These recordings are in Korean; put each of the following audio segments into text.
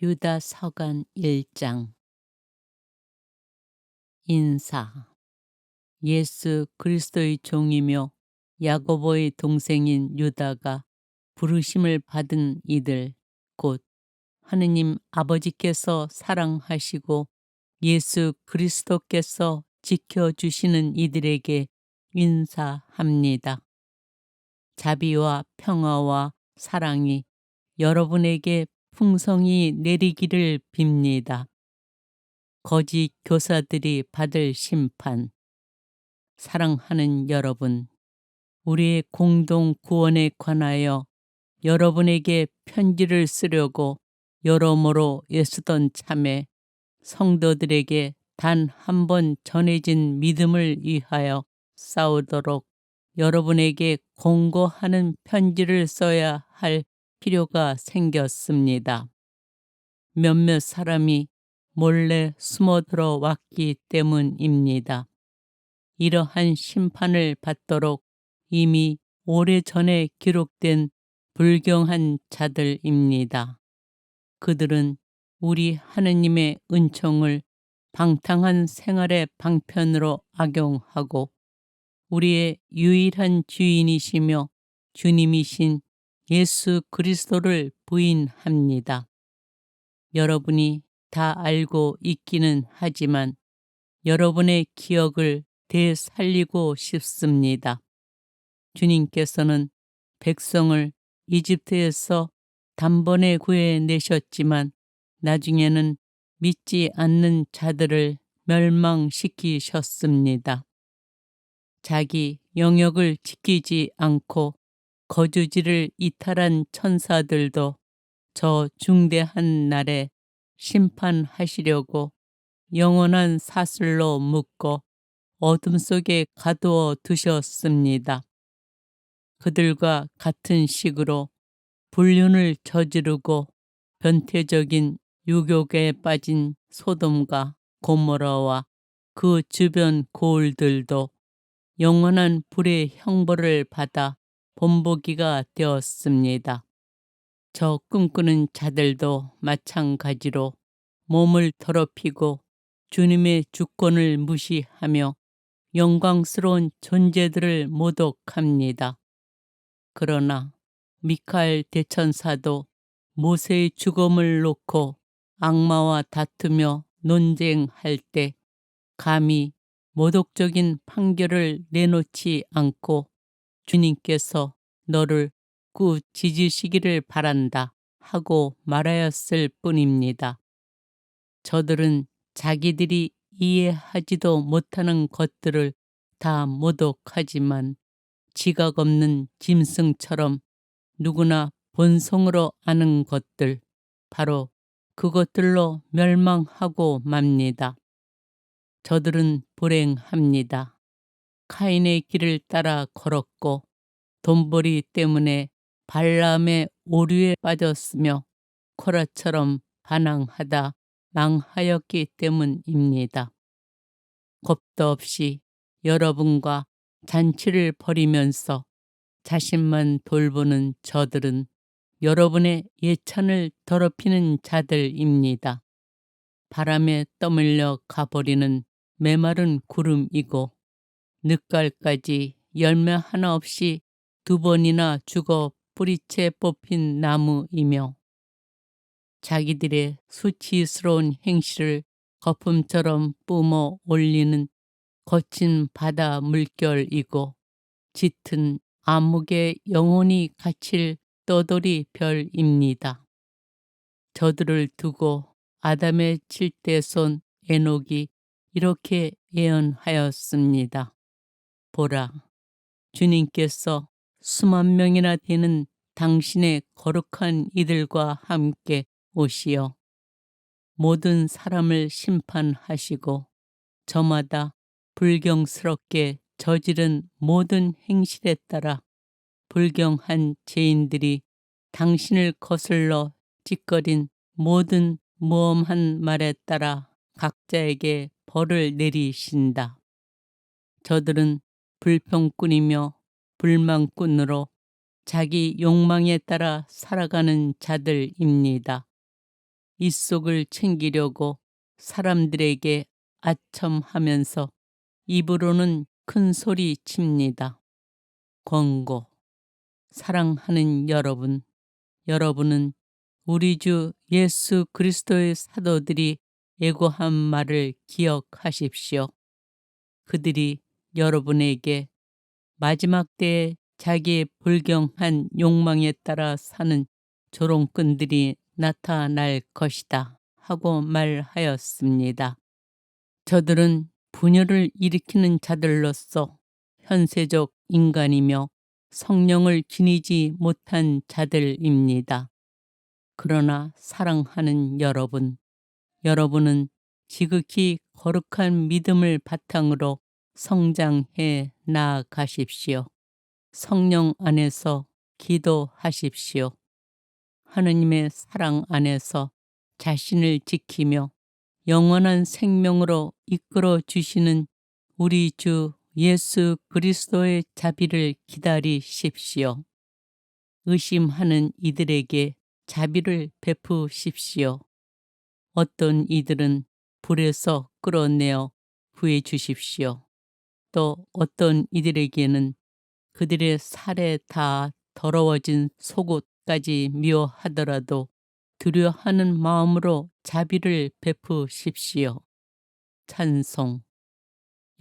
유다 서간 1장. 인사. 예수 그리스도의 종이며 야고보의 동생인 유다가 부르심을 받은 이들 곧 하느님 아버지께서 사랑하시고 예수 그리스도께서 지켜주시는 이들에게 인사합니다. 자비와 평화와 사랑이 여러분에게 풍성히 내리기를 빕니다. 거짓 교사들이 받을 심판. 사랑하는 여러분, 우리의 공동 구원에 관하여 여러분에게 편지를 쓰려고 여러모로 애쓰던 참에 성도들에게 단 한 번 전해진 믿음을 위하여 싸우도록 여러분에게 공고하는 편지를 써야 할 필요가 생겼습니다. 몇몇 사람이 몰래 숨어들어 왔기 때문입니다. 이러한 심판을 받도록 이미 오래전에 기록된 불경한 자들입니다. 그들은 우리 하느님의 은총을 방탕한 생활의 방편으로 악용하고 우리의 유일한 주인이시며 주님이신 예수 그리스도를 부인합니다. 여러분이 다 알고 있기는 하지만 여러분의 기억을 되살리고 싶습니다. 주님께서는 백성을 이집트에서 단번에 구해내셨지만 나중에는 믿지 않는 자들을 멸망시키셨습니다. 자기 영역을 지키지 않고 거주지를 이탈한 천사들도 저 중대한 날에 심판하시려고 영원한 사슬로 묶어 어둠 속에 가두어 두셨습니다. 그들과 같은 식으로 불륜을 저지르고 변태적인 유혹에 빠진 소돔과 고모라와 그 주변 고을들도 영원한 불의 형벌을 받아 본보기가 되었습니다. 저 꿈꾸는 자들도 마찬가지로 몸을 더럽히고 주님의 주권을 무시하며 영광스러운 존재들을 모독합니다. 그러나 미카엘 대천사도 모세의 죽음을 놓고 악마와 다투며 논쟁할 때 감히 모독적인 판결을 내놓지 않고 주님께서 너를 꾸짖으시기를 바란다 하고 말하였을 뿐입니다. 저들은 자기들이 이해하지도 못하는 것들을 다 모독하지만 지각 없는 짐승처럼 누구나 본성으로 아는 것들, 바로 그것들로 멸망하고 맙니다. 저들은 불행합니다. 카인의 길을 따라 걸었고 돈벌이 때문에 발람의 오류에 빠졌으며 코라처럼 반항하다 망하였기 때문입니다. 겁도 없이 여러분과 잔치를 벌이면서 자신만 돌보는 저들은 여러분의 예찬을 더럽히는 자들입니다. 바람에 떠밀려 가버리는 메마른 구름이고 늦가을까지 열매 하나 없이 2번이나 죽어 뿌리채 뽑힌 나무이며 자기들의 수치스러운 행실을 거품처럼 뿜어 올리는 거친 바다 물결이고 짙은 암흑에 영혼이 갇힐 떠돌이 별입니다. 저들을 두고 아담의 7대손 에녹이 이렇게 예언하였습니다. 보라, 주님께서 수만 명이나 되는 당신의 거룩한 이들과 함께 오시어 모든 사람을 심판하시고 저마다 불경스럽게 저지른 모든 행실에 따라 불경한 죄인들이 당신을 거슬러 찌꺼린 모든 무엄한 말에 따라 각자에게 벌을 내리신다. 저들은 불평꾼이며 불만꾼으로 자기 욕망에 따라 살아가는 자들입니다. 입속을 챙기려고 사람들에게 아첨하면서 입으로는 큰 소리 칩니다. 권고. 사랑하는 여러분, 여러분은 우리 주 예수 그리스도의 사도들이 예고한 말을 기억하십시오. 그들이 여러분에게 마지막 때에 자기의 불경한 욕망에 따라 사는 조롱꾼들이 나타날 것이다 하고 말하였습니다. 저들은 분열을 일으키는 자들로서 현세적 인간이며 성령을 지니지 못한 자들입니다. 그러나 사랑하는 여러분, 여러분은 지극히 거룩한 믿음을 바탕으로 성장해 나아가십시오. 성령 안에서 기도하십시오. 하느님의 사랑 안에서 자신을 지키며 영원한 생명으로 이끌어 주시는 우리 주 예수 그리스도의 자비를 기다리십시오. 의심하는 이들에게 자비를 베푸십시오. 어떤 이들은 불에서 끌어내어 구해 주십시오. 또 어떤 이들에게는 그들의 살에 다 더러워진 속옷까지 미워하더라도 두려워하는 마음으로 자비를 베푸십시오. 찬송.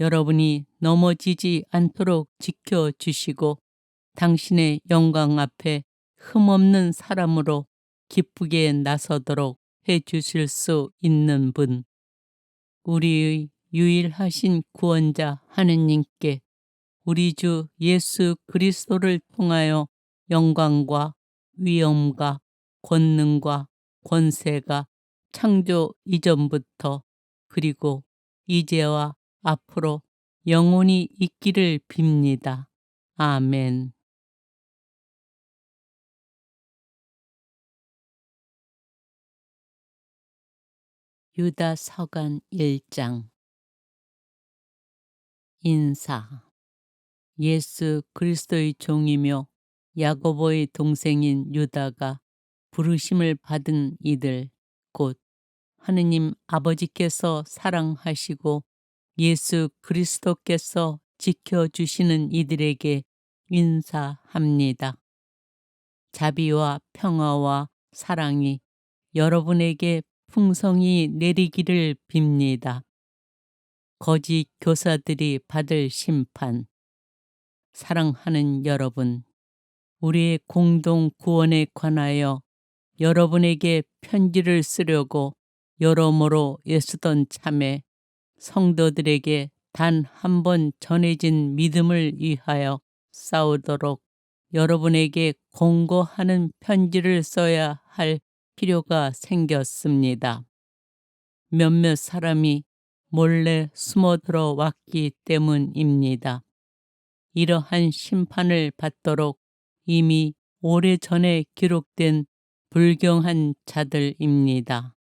여러분이 넘어지지 않도록 지켜주시고 당신의 영광 앞에 흠없는 사람으로 기쁘게 나서도록 해주실 수 있는 분, 우리의 유일하신 구원자 하느님께 우리 주 예수 그리스도를 통하여 영광과 위엄과 권능과 권세가 창조 이전부터 그리고 이제와 앞으로 영원히 있기를 빕니다. 아멘. 유다 서간 1장. 인사. 예수 그리스도의 종이며 야고보의 동생인 유다가 부르심을 받은 이들, 곧 하느님 아버지께서 사랑하시고 예수 그리스도께서 지켜주시는 이들에게 인사합니다. 자비와 평화와 사랑이 여러분에게 풍성히 내리기를 빕니다. 거짓 교사들이 받을 심판. 사랑하는 여러분, 우리의 공동 구원에 관하여 여러분에게 편지를 쓰려고 여러모로 애쓰던 참에 성도들에게 단 한 번 전해진 믿음을 위하여 싸우도록 여러분에게 공고하는 편지를 써야 할 필요가 생겼습니다. 몇몇 사람이 몰래 숨어들어 왔기 때문입니다. 이러한 심판을 받도록 이미 오래전에 기록된 불경한 자들입니다.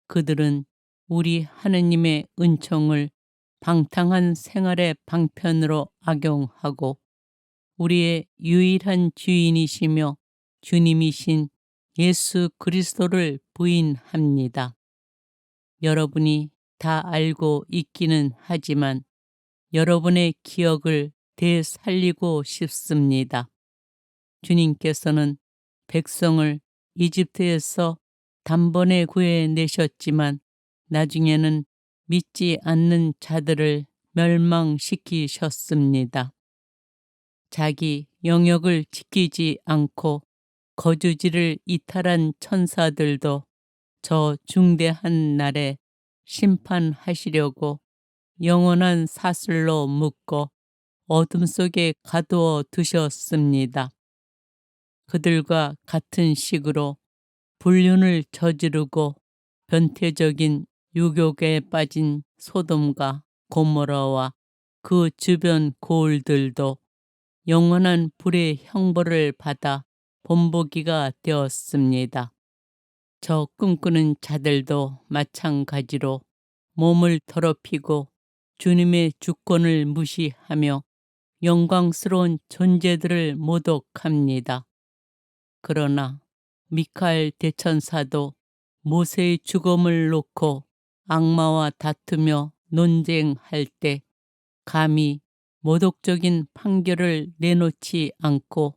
그들은 우리 하느님의 은총을 방탕한 생활의 방편으로 악용하고 우리의 유일한 주인이시며 주님이신 예수 그리스도를 부인합니다. 여러분이 다 알고 있기는 하지만 여러분의 기억을 되살리고 싶습니다. 주님께서는 백성을 이집트에서 단번에 구해내셨지만 나중에는 믿지 않는 자들을 멸망시키셨습니다. 자기 영역을 지키지 않고 거주지를 이탈한 천사들도 저 중대한 날에 심판하시려고 영원한 사슬로 묶어 어둠 속에 가두어 두셨습니다. 그들과 같은 식으로 불륜을 저지르고 변태적인 유혹에 빠진 소돔과 고모라와 그 주변 고을들도 영원한 불의 형벌을 받아 본보기가 되었습니다. 저 꿈꾸는 자들도 마찬가지로 몸을 더럽히고 주님의 주권을 무시하며 영광스러운 존재들을 모독합니다. 그러나 미카엘 대천사도 모세의 죽음을 놓고 악마와 다투며 논쟁할 때 감히 모독적인 판결을 내놓지 않고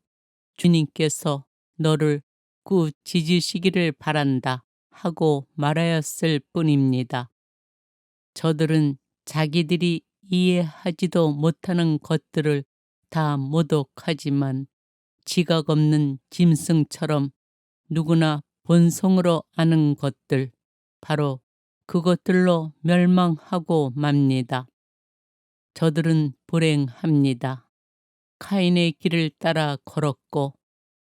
주님께서 너를 꾸짖으시기를 바란다 하고 말하였을 뿐입니다. 저들은 자기들이 이해하지도 못하는 것들을 다 모독하지만 지각 없는 짐승처럼 누구나 본성으로 아는 것들, 바로 그것들로 멸망하고 맙니다. 저들은 불행합니다. 카인의 길을 따라 걸었고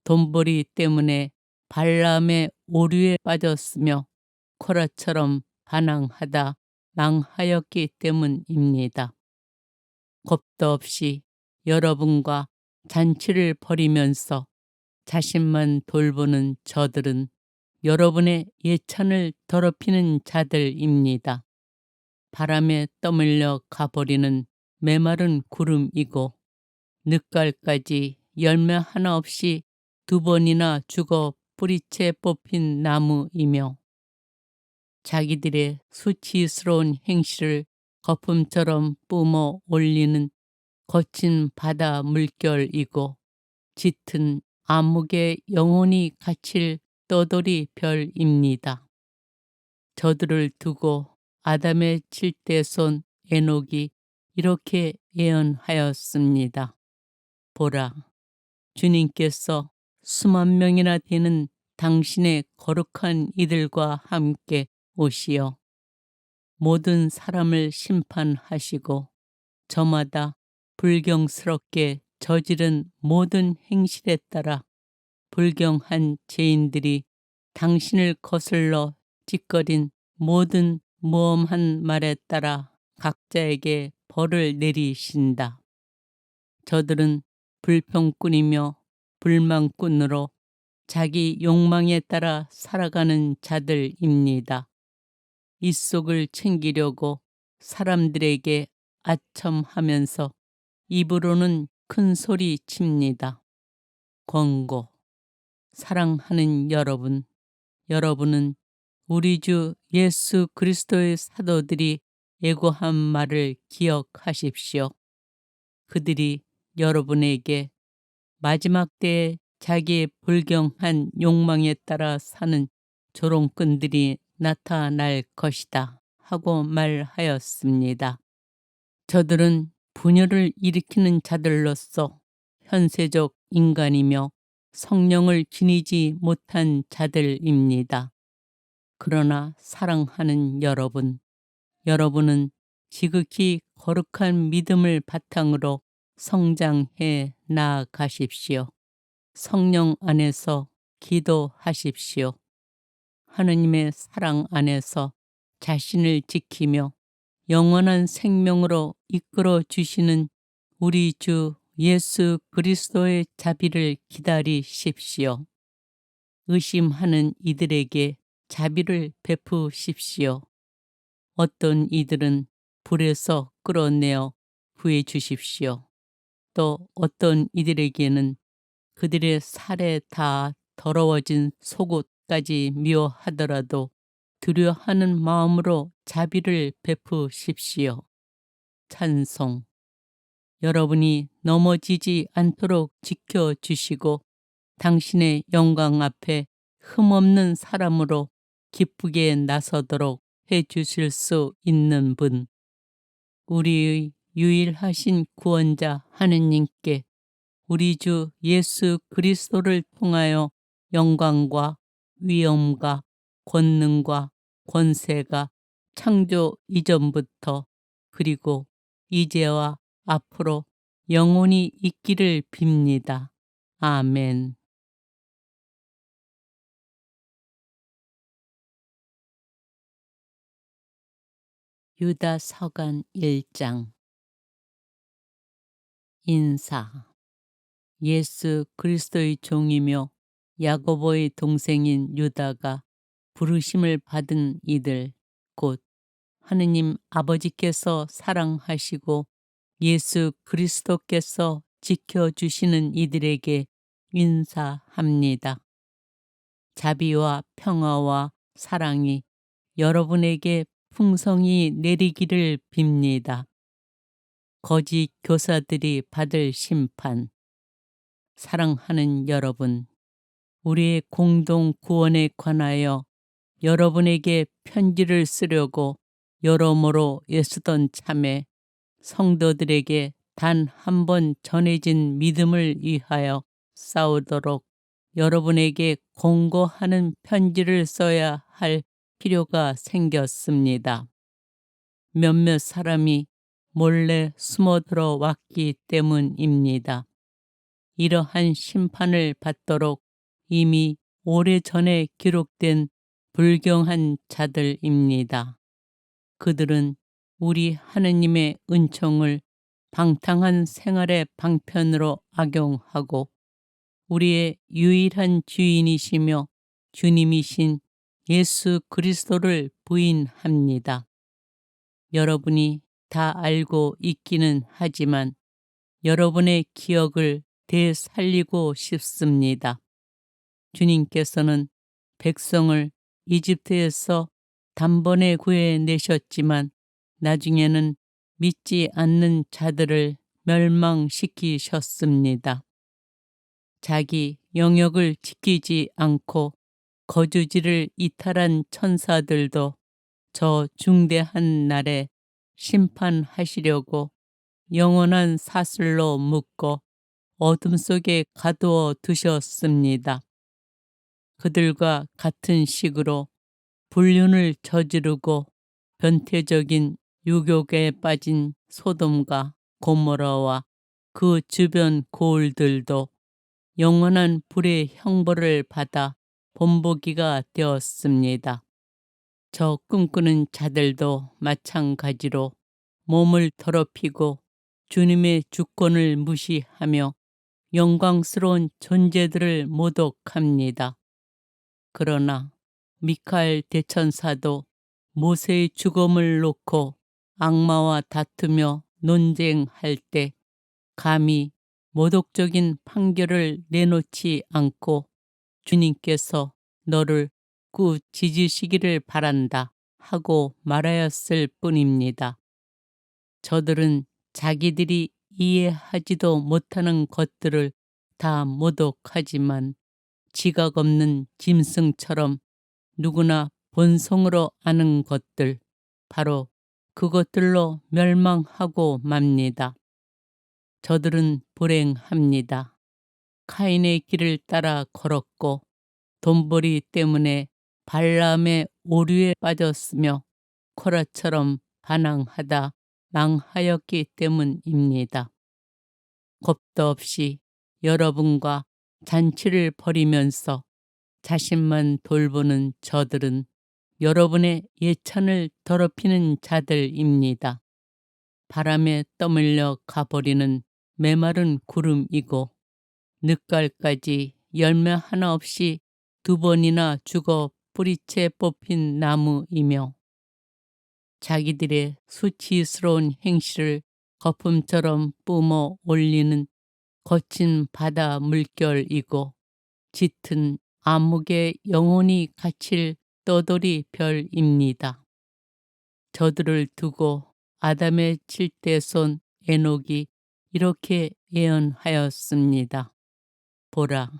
돈벌이 때문에 발람의 오류에 빠졌으며 코라처럼 반항하다 망하였기 때문입니다. 겁도 없이 여러분과 잔치를 벌이면서 자신만 돌보는 저들은 여러분의 예찬을 더럽히는 자들입니다. 바람에 떠밀려 가버리는 메마른 구름이고 늦가을까지 열매 하나 없이 2번이나 죽어 뿌리채 뽑힌 나무이며 자기들의 수치스러운 행실을 거품처럼 뿜어 올리는 거친 바다 물결이고 짙은 암흑에 영원히 갇힐 떠돌이 별입니다. 저들을 두고 아담의 칠대손 에녹이 이렇게 예언하였습니다. 보라, 주님께서 수만 명이나 되는 당신의 거룩한 이들과 함께 오시어 모든 사람을 심판하시고 저마다 불경스럽게 저지른 모든 행실에 따라 불경한 죄인들이 당신을 거슬러 찌꺼린 모든 무엄한 말에 따라 각자에게 벌을 내리신다. 저들은 불평꾼이며 불만꾼으로 자기 욕망에 따라 살아가는 자들입니다. 입속을 챙기려고 사람들에게 아첨하면서 입으로는 큰 소리 칩니다. 권고. 사랑하는 여러분, 여러분은 우리 주 예수 그리스도의 사도들이 예고한 말을 기억하십시오. 그들이 여러분에게 마지막 때에 자기의 불경한 욕망에 따라 사는 조롱꾼들이 나타날 것이다 하고 말하였습니다. 저들은 분열을 일으키는 자들로서 현세적 인간이며 성령을 지니지 못한 자들입니다. 그러나 사랑하는 여러분, 여러분은 지극히 거룩한 믿음을 바탕으로 성장해 나아가십시오. 성령 안에서 기도하십시오. 하느님의 사랑 안에서 자신을 지키며 영원한 생명으로 이끌어 주시는 우리 주 예수 그리스도의 자비를 기다리십시오. 의심하는 이들에게 자비를 베푸십시오. 어떤 이들은 불에서 끌어내어 구해 주십시오. 또 어떤 이들에게는 그들의 살에 다 더러워진 속옷까지 미워하더라도 두려워하는 마음으로 자비를 베푸십시오. 찬송. 여러분이 넘어지지 않도록 지켜주시고 당신의 영광 앞에 흠없는 사람으로 기쁘게 나서도록 해주실 수 있는 분, 우리의 유일하신 구원자 하느님께 우리 주 예수 그리스도를 통하여 영광과 위엄과 권능과 권세가 창조 이전부터 그리고 이제와 앞으로 영원히 있기를 빕니다. 아멘. 유다 서간 1장. 인사. 예수 그리스도의 종이며 야고보의 동생인 유다가 부르심을 받은 이들, 곧 하느님 아버지께서 사랑하시고 예수 그리스도께서 지켜주시는 이들에게 인사합니다. 자비와 평화와 사랑이 여러분에게 풍성히 내리기를 빕니다. 거짓 교사들이 받을 심판. 사랑하는 여러분, 우리의 공동 구원에 관하여 여러분에게 편지를 쓰려고 여러모로 애쓰던 참에 성도들에게 단 한 번 전해진 믿음을 위하여 싸우도록 여러분에게 공고하는 편지를 써야 할 필요가 생겼습니다. 몇몇 사람이 몰래 숨어들어 왔기 때문입니다. 이러한 심판을 받도록 이미 오래전에 기록된 불경한 자들입니다. 그들은 우리 하느님의 은총을 방탕한 생활의 방편으로 악용하고 우리의 유일한 주인이시며 주님이신 예수 그리스도를 부인합니다. 여러분이 다 알고 있기는 하지만 여러분의 기억을 되살리고 싶습니다. 주님께서는 백성을 이집트에서 단번에 구해내셨지만 나중에는 믿지 않는 자들을 멸망시키셨습니다. 자기 영역을 지키지 않고 거주지를 이탈한 천사들도 저 중대한 날에 심판하시려고 영원한 사슬로 묶어 어둠 속에 가두어 두셨습니다. 그들과 같은 식으로 불륜을 저지르고 변태적인 유혹에 빠진 소돔과 고모라와 그 주변 고을들도 영원한 불의 형벌을 받아 본보기가 되었습니다. 저 꿈꾸는 자들도 마찬가지로 몸을 더럽히고 주님의 주권을 무시하며 영광스러운 존재들을 모독합니다. 그러나 미카엘 대천사도 모세의 죽음을 놓고 악마와 다투며 논쟁할 때 감히 모독적인 판결을 내놓지 않고 주님께서 너를 꾸짖으시기를 바란다 하고 말하였을 뿐입니다. 저들은 자기들이 이해하지도 못하는 것들을 다 모독하지만 지각 없는 짐승처럼 누구나 본성으로 아는 것들, 바로 그것들로 멸망하고 맙니다. 저들은 불행합니다. 카인의 길을 따라 걸었고 돈벌이 때문에 발람의 오류에 빠졌으며 코라처럼 반항하다 망하였기 때문입니다. 겁도 없이 여러분과 잔치를 벌이면서 자신만 돌보는 저들은 여러분의 예찬을 더럽히는 자들입니다. 바람에 떠밀려 가버리는 메마른 구름이고 늦가을까지 열매 하나 없이 2번이나 죽어 뿌리채 뽑힌 나무이며 자기들의 수치스러운 행실을 거품처럼 뿜어 올리는 거친 바다 물결이고 짙은 암흑에 영원히 갇힐 떠돌이 별입니다. 저들을 두고 아담의 7대손 에녹이 이렇게 예언하였습니다. 보라,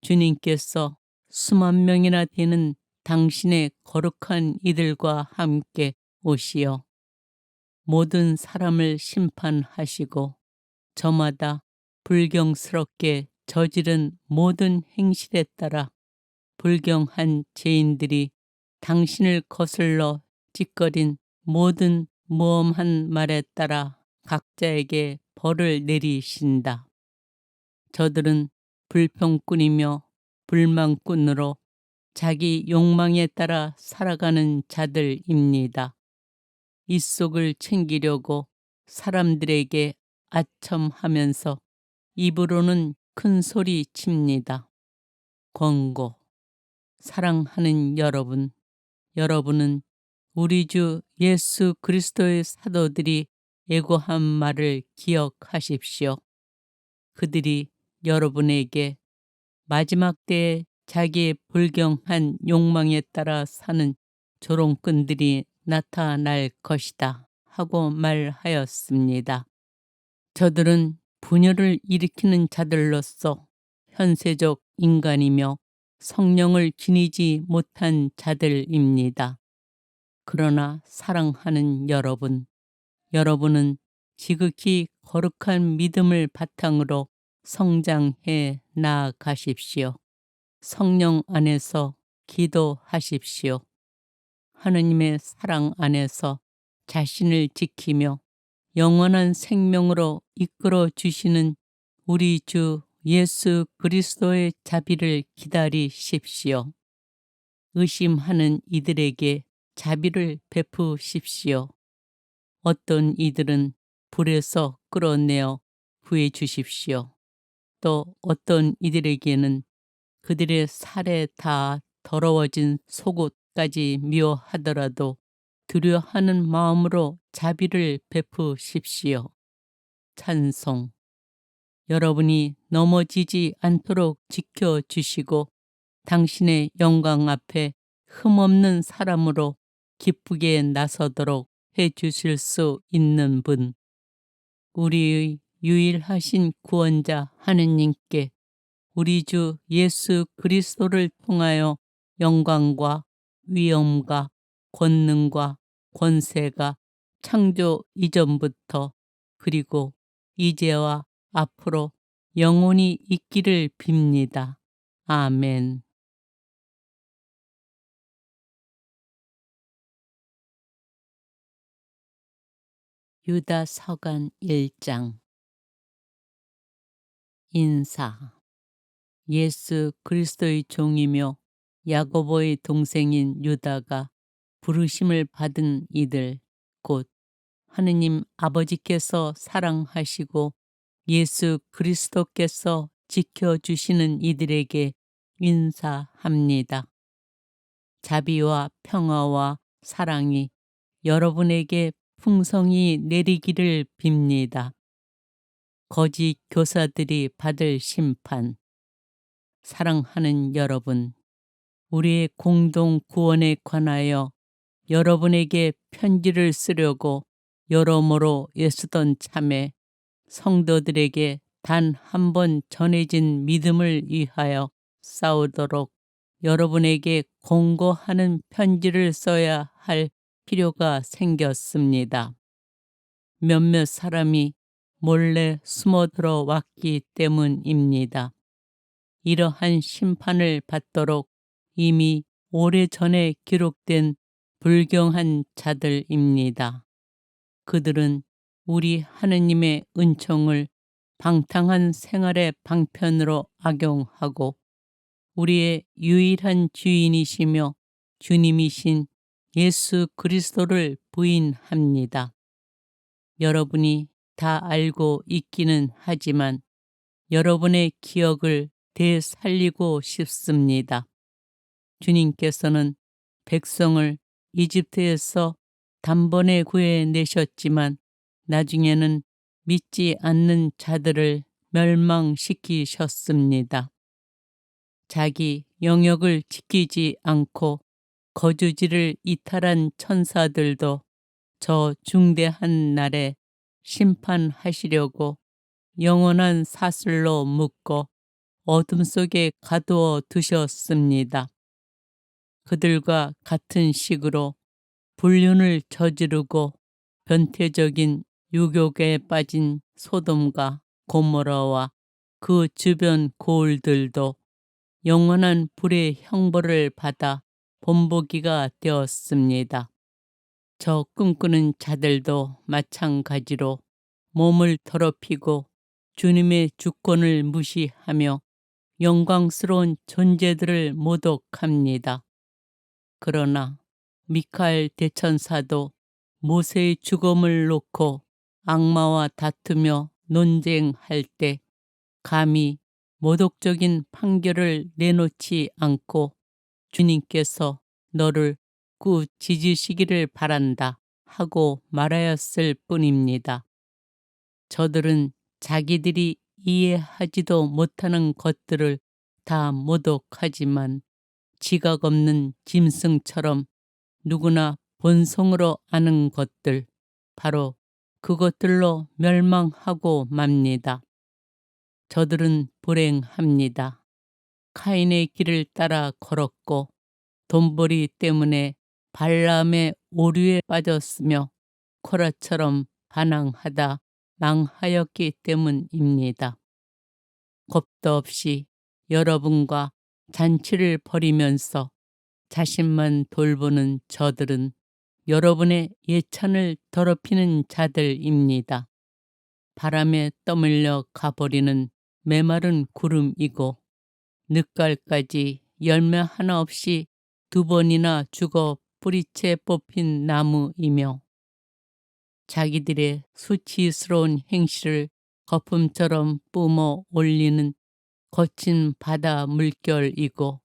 주님께서 수만 명이나 되는 당신의 거룩한 이들과 함께 오시어 모든 사람을 심판하시고 저마다 불경스럽게 저지른 모든 행실에 따라 불경한 죄인들이 당신을 거슬러 찌꺼린 모든 모험한 말에 따라 각자에게 벌을 내리신다. 저들은 불평꾼이며 불만꾼으로 자기 욕망에 따라 살아가는 자들입니다. 입속을 챙기려고 사람들에게 아첨하면서 입으로는 큰 소리 칩니다. 권고. 사랑하는 여러분, 여러분은 우리 주 예수 그리스도의 사도들이 예고한 말을 기억하십시오. 그들이 여러분에게 마지막 때에 자기의 불경한 욕망에 따라 사는 조롱꾼들이 나타날 것이다 하고 말하였습니다. 저들은 분열을 일으키는 자들로서 현세적 인간이며 성령을 지니지 못한 자들입니다. 그러나 사랑하는 여러분은 지극히 거룩한 믿음을 바탕으로 성장해 나아가십시오. 성령 안에서 기도하십시오. 하느님의 사랑 안에서 자신을 지키며 영원한 생명으로 이끌어 주시는 우리 주 예수 그리스도의 자비를 기다리십시오. 의심하는 이들에게 자비를 베푸십시오. 어떤 이들은 불에서 끌어내어 구해 주십시오. 또 어떤 이들에게는 그들의 살에 다 더러워진 속옷까지 미워하더라도 두려워하는 마음으로 자비를 베푸십시오. 찬송. 여러분이 넘어지지 않도록 지켜주시고 당신의 영광 앞에 흠없는 사람으로 기쁘게 나서도록 해주실 수 있는 분, 우리의 유일하신 구원자 하느님께 우리 주 예수 그리스도를 통하여 영광과 위엄과 권능과 권세가 창조 이전부터 그리고 이제와 앞으로 영원히 있기를 빕니다. 아멘. 유다 서간 1장. 인사. 예수 그리스도의 종이며 야고보의 동생인 유다가 부르심을 받은 이들, 곧 하느님 아버지께서 사랑하시고 예수 그리스도께서 지켜주시는 이들에게 인사합니다. 자비와 평화와 사랑이 여러분에게 풍성히 내리기를 빕니다. 거짓 교사들이 받을 심판. 사랑하는 여러분, 우리의 공동 구원에 관하여 여러분에게 편지를 쓰려고 여러모로 애쓰던 참에 성도들에게 단 한 번 전해진 믿음을 위하여 싸우도록 여러분에게 공고하는 편지를 써야 할 필요가 생겼습니다. 몇몇 사람이 몰래 숨어들어 왔기 때문입니다. 이러한 심판을 받도록 이미 오래전에 기록된 불경한 자들입니다. 그들은 우리 하느님의 은총을 방탕한 생활의 방편으로 악용하고 우리의 유일한 주인이시며 주님이신 예수 그리스도를 부인합니다. 여러분이 다 알고 있기는 하지만 여러분의 기억을 되살리고 싶습니다. 주님께서는 백성을 이집트에서 단번에 구해내셨지만 나중에는 믿지 않는 자들을 멸망시키셨습니다. 자기 영역을 지키지 않고 거주지를 이탈한 천사들도 저 중대한 날에 심판하시려고 영원한 사슬로 묶어 어둠 속에 가두어 두셨습니다. 그들과 같은 식으로 불륜을 저지르고 변태적인 유혹에 빠진 소돔과 고모라와 그 주변 고을들도 영원한 불의 형벌을 받아 본보기가 되었습니다. 저 꿈꾸는 자들도 마찬가지로 몸을 더럽히고 주님의 주권을 무시하며 영광스러운 존재들을 모독합니다. 그러나 미카엘 대천사도 모세의 죽음을 놓고 악마와 다투며 논쟁할 때 감히 모독적인 판결을 내놓지 않고 주님께서 너를 꾸짖으시기를 바란다 하고 말하였을 뿐입니다. 저들은 자기들이 이해하지도 못하는 것들을 다 모독하지만 지각 없는 짐승처럼 누구나 본성으로 아는 것들, 바로 그것들로 멸망하고 맙니다. 저들은 불행합니다. 카인의 길을 따라 걸었고 돈벌이 때문에 발람의 오류에 빠졌으며 코라처럼 반항하다 망하였기 때문입니다. 겁도 없이 여러분과 잔치를 벌이면서 자신만 돌보는 저들은 여러분의 예찬을 더럽히는 자들입니다. 바람에 떠밀려 가버리는 메마른 구름이고 늦가을까지 열매 하나 없이 2번이나 죽어 뿌리채 뽑힌 나무이며 자기들의 수치스러운 행실을 거품처럼 뿜어 올리는 거친 바다 물결이고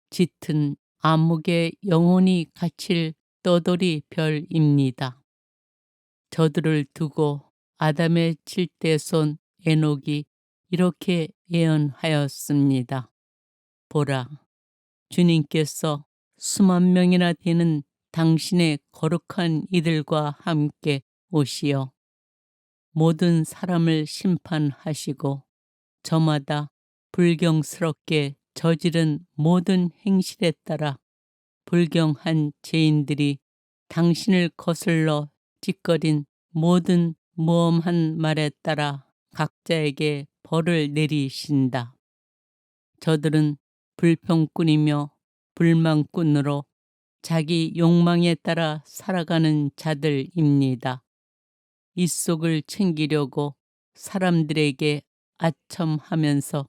짙은 암흑에 영혼이 갇힐 떠돌이 별입니다. 저들을 두고 아담의 칠대손 에녹이 이렇게 예언하였습니다. 보라, 주님께서 수만 명이나 되는 당신의 거룩한 이들과 함께 오시어 모든 사람을 심판하시고 저마다 불경스럽게 저지른 모든 행실에 따라 불경한 죄인들이 당신을 거슬러 찌꺼린 모든 모험한 말에 따라 각자에게 벌을 내리신다. 저들은 불평꾼이며 불만꾼으로 자기 욕망에 따라 살아가는 자들입니다. 이 속을 챙기려고 사람들에게 아첨하면서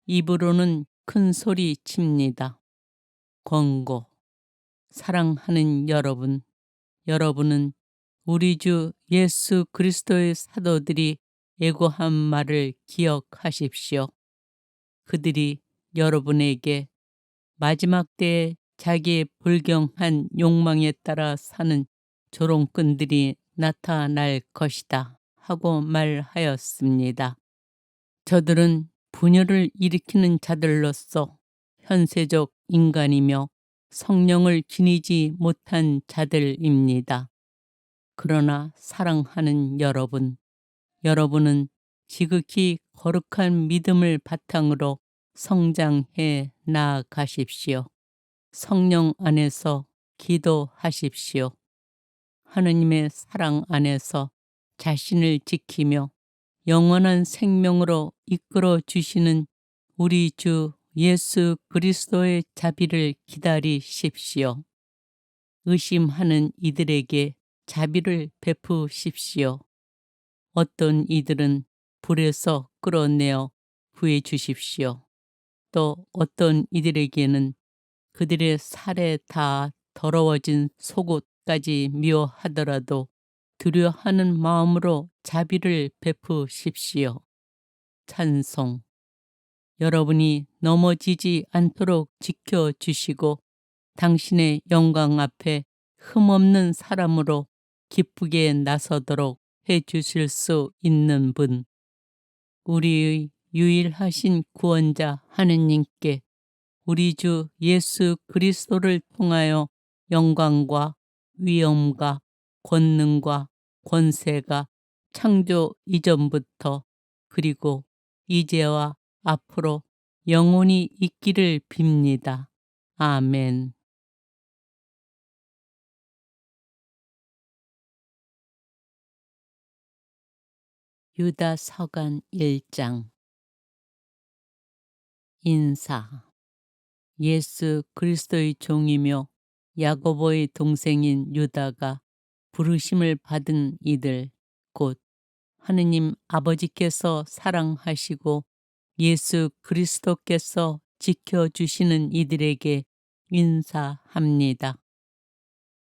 입으로는 큰 소리 칩니다. 권고. 사랑하는 여러분, 여러분은 우리 주 예수 그리스도의 사도들이 예고한 말을 기억하십시오. 그들이 여러분에게 마지막 때에 자기의 불경한 욕망에 따라 사는 조롱꾼들이 나타날 것이다 하고 말하였습니다. 저들은 분열을 일으키는 자들로서 현세적 인간이며 성령을 지니지 못한 자들입니다. 그러나 사랑하는 여러분, 여러분은 지극히 거룩한 믿음을 바탕으로 성장해 나아가십시오. 성령 안에서 기도하십시오. 하느님의 사랑 안에서 자신을 지키며 영원한 생명으로 이끌어 주시는 우리 주 예수 그리스도의 자비를 기다리십시오. 의심하는 이들에게 자비를 베푸십시오. 어떤 이들은 불에서 끌어내어 구해 주십시오. 또 어떤 이들에게는 그들의 살에 다 더러워진 속옷까지 미워하더라도 두려워하는 마음으로 자비를 베푸십시오. 찬송. 여러분이 넘어지지 않도록 지켜주시고 당신의 영광 앞에 흠없는 사람으로 기쁘게 나서도록 해주실 수 있는 분, 우리의 유일하신 구원자 하느님께 우리 주 예수 그리스도를 통하여 영광과 위엄과 권능과 권세가 창조 이전부터 그리고 이제와 앞으로 영원히 있기를 빕니다. 아멘. 유다 서간 1장. 인사. 예수 그리스도의 종이며 야고보의 동생인 유다가 부르심을 받은 이들, 곧 하느님 아버지께서 사랑하시고 예수 그리스도께서 지켜주시는 이들에게 인사합니다.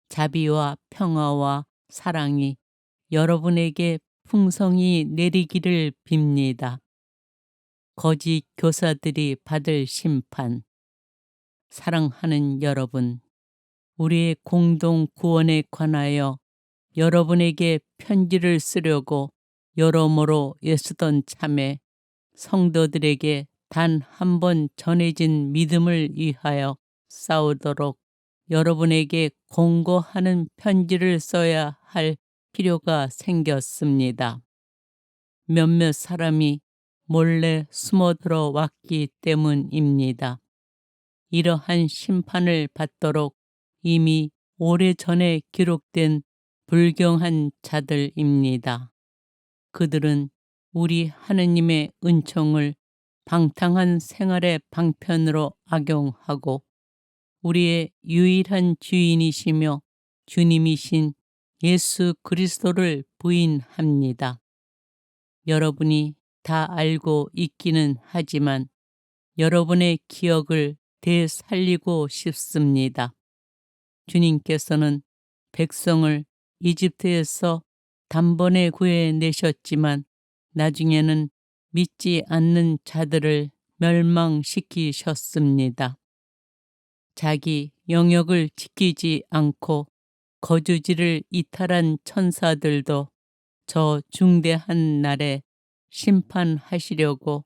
자비와 평화와 사랑이 여러분에게 풍성히 내리기를 빕니다. 거짓 교사들이 받을 심판. 사랑하는 여러분, 우리의 공동 구원에 관하여 여러분에게 편지를 쓰려고 여러모로 애쓰던 참에 성도들에게 단 한 번 전해진 믿음을 위하여 싸우도록 여러분에게 공고하는 편지를 써야 할 필요가 생겼습니다. 몇몇 사람이 몰래 숨어들어 왔기 때문입니다. 이러한 심판을 받도록 이미 오래전에 기록된 불경한 자들입니다. 그들은 우리 하느님의 은총을 방탕한 생활의 방편으로 악용하고 우리의 유일한 주인이시며 주님이신 예수 그리스도를 부인합니다. 여러분이 다 알고 있기는 하지만 여러분의 기억을 되살리고 싶습니다. 주님께서는 백성을 이집트에서 단번에 구해내셨지만 나중에는 믿지 않는 자들을 멸망시키셨습니다. 자기 영역을 지키지 않고 거주지를 이탈한 천사들도 저 중대한 날에 심판하시려고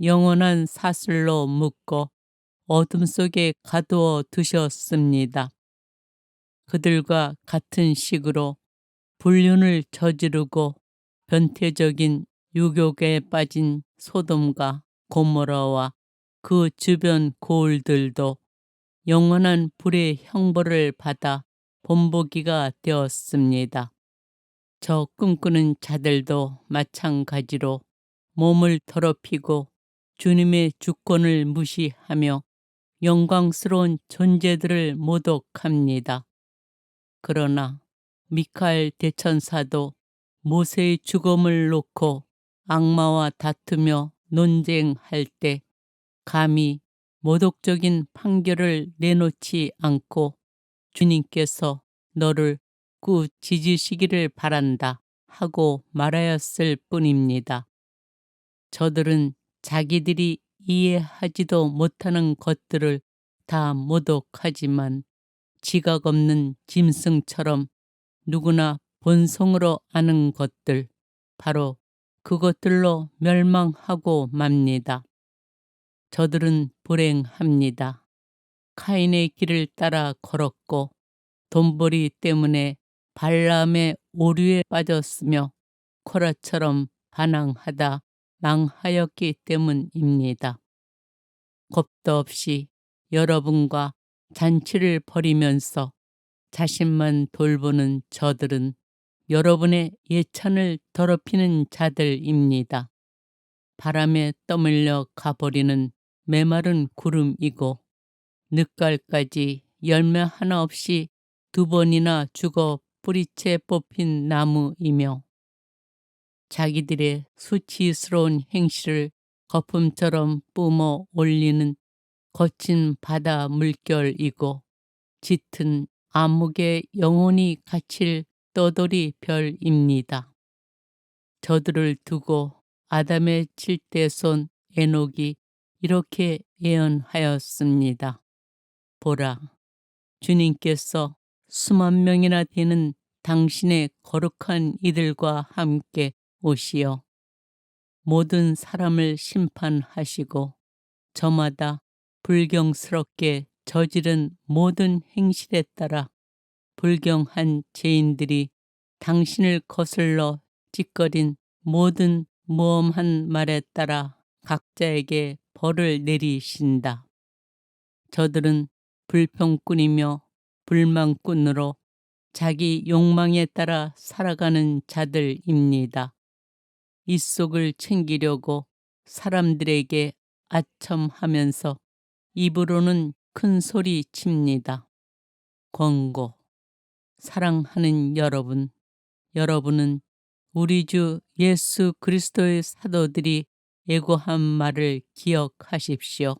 영원한 사슬로 묶어 어둠 속에 가두어 두셨습니다. 그들과 같은 식으로 불륜을 저지르고 변태적인 유혹에 빠진 소돔과 고모라와 그 주변 고을들도 영원한 불의 형벌을 받아 본보기가 되었습니다. 저 꿈꾸는 자들도 마찬가지로 몸을 더럽히고 주님의 주권을 무시하며 영광스러운 존재들을 모독합니다. 그러나 미카엘 대천사도 모세의 죽음을 놓고 악마와 다투며 논쟁할 때 감히 모독적인 판결을 내놓지 않고 주님께서 너를 꾸짖으시기를 바란다 하고 말하였을 뿐입니다. 저들은 자기들이 이해하지도 못하는 것들을 다 모독하지만 지각 없는 짐승처럼 누구나 본성으로 아는 것들, 바로 그것들로 멸망하고 맙니다. 저들은 불행합니다. 카인의 길을 따라 걸었고 돈벌이 때문에 발람의 오류에 빠졌으며 코라처럼 반항하다 망하였기 때문입니다. 겁도 없이 여러분과 잔치를 벌이면서 자신만 돌보는 저들은 여러분의 예찬을 더럽히는 자들입니다. 바람에 떠밀려 가버리는 메마른 구름이고 늦가을까지 열매 하나 없이 2번이나 죽어 뿌리채 뽑힌 나무이며 자기들의 수치스러운 행실을 거품처럼 뿜어 올리는 거친 바다 물결이고 짙은 암흑에 영원히 갇힐 떠돌이 별입니다. 저들을 두고 아담의 7대 손 에녹이 이렇게 예언하였습니다. 보라, 주님께서 수만 명이나 되는 당신의 거룩한 이들과 함께 오시어 모든 사람을 심판하시고 저마다 불경스럽게 저지른 모든 행실에 따라 불경한 죄인들이 당신을 거슬러 찌꺼린 모든 모험한 말에 따라 각자에게 벌을 내리신다. 저들은 불평꾼이며 불만꾼으로 자기 욕망에 따라 살아가는 자들입니다. 입속을 챙기려고 사람들에게 아첨하면서 입으로는 큰 소리 칩니다. 권고. 사랑하는 여러분, 여러분은 우리 주 예수 그리스도의 사도들이 예고한 말을 기억하십시오.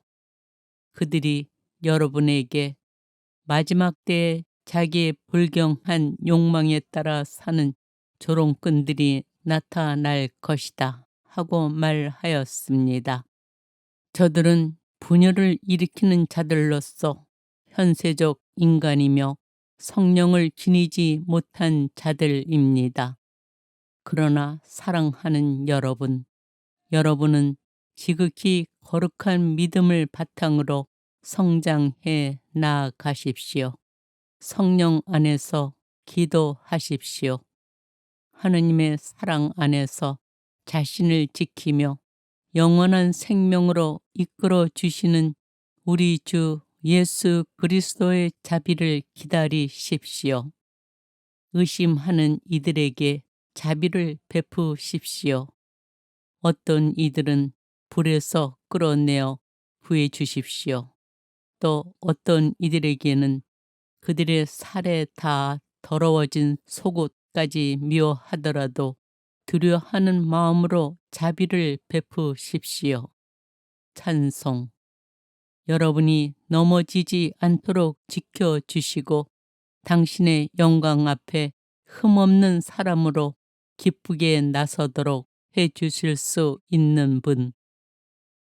그들이 여러분에게 마지막 때에 자기의 불경한 욕망에 따라 사는 조롱꾼들이 나타날 것이다 하고 말하였습니다. 저들은 분열을 일으키는 자들로서 현세적 인간이며 성령을 지니지 못한 자들입니다. 그러나 사랑하는 여러분, 여러분은 지극히 거룩한 믿음을 바탕으로 성장해 나아가십시오. 성령 안에서 기도하십시오. 하느님의 사랑 안에서 자신을 지키며 영원한 생명으로 이끌어 주시는 우리 주 예수 그리스도의 자비를 기다리십시오. 의심하는 이들에게 자비를 베푸십시오. 어떤 이들은 불에서 끌어내어 구해 주십시오. 또 어떤 이들에게는 그들의 살에 다 더러워진 속옷까지 미워하더라도 두려워하는 마음으로 자비를 베푸십시오. 찬송. 여러분이 넘어지지 않도록 지켜주시고 당신의 영광 앞에 흠없는 사람으로 기쁘게 나서도록 해주실 수 있는 분,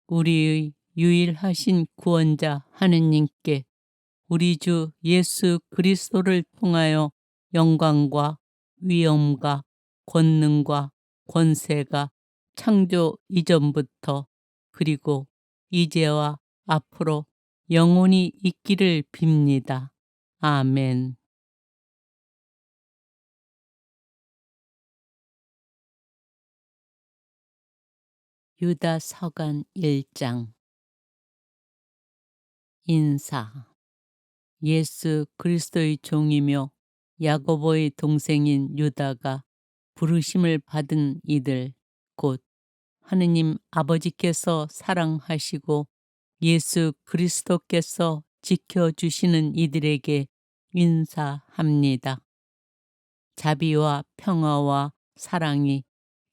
우리의 유일하신 구원자 하느님께 우리 주 예수 그리스도를 통하여 영광과 위엄과 권능과 권세가 창조 이전부터 그리고 이제와 앞으로 영원히 있기를 빕니다. 아멘. 유다 서간 1장. 인사. 예수 그리스도의 종이며 야고보의 동생인 유다가 부르심을 받은 이들, 곧 하느님 아버지께서 사랑하시고 예수 그리스도께서 지켜주시는 이들에게 인사합니다. 자비와 평화와 사랑이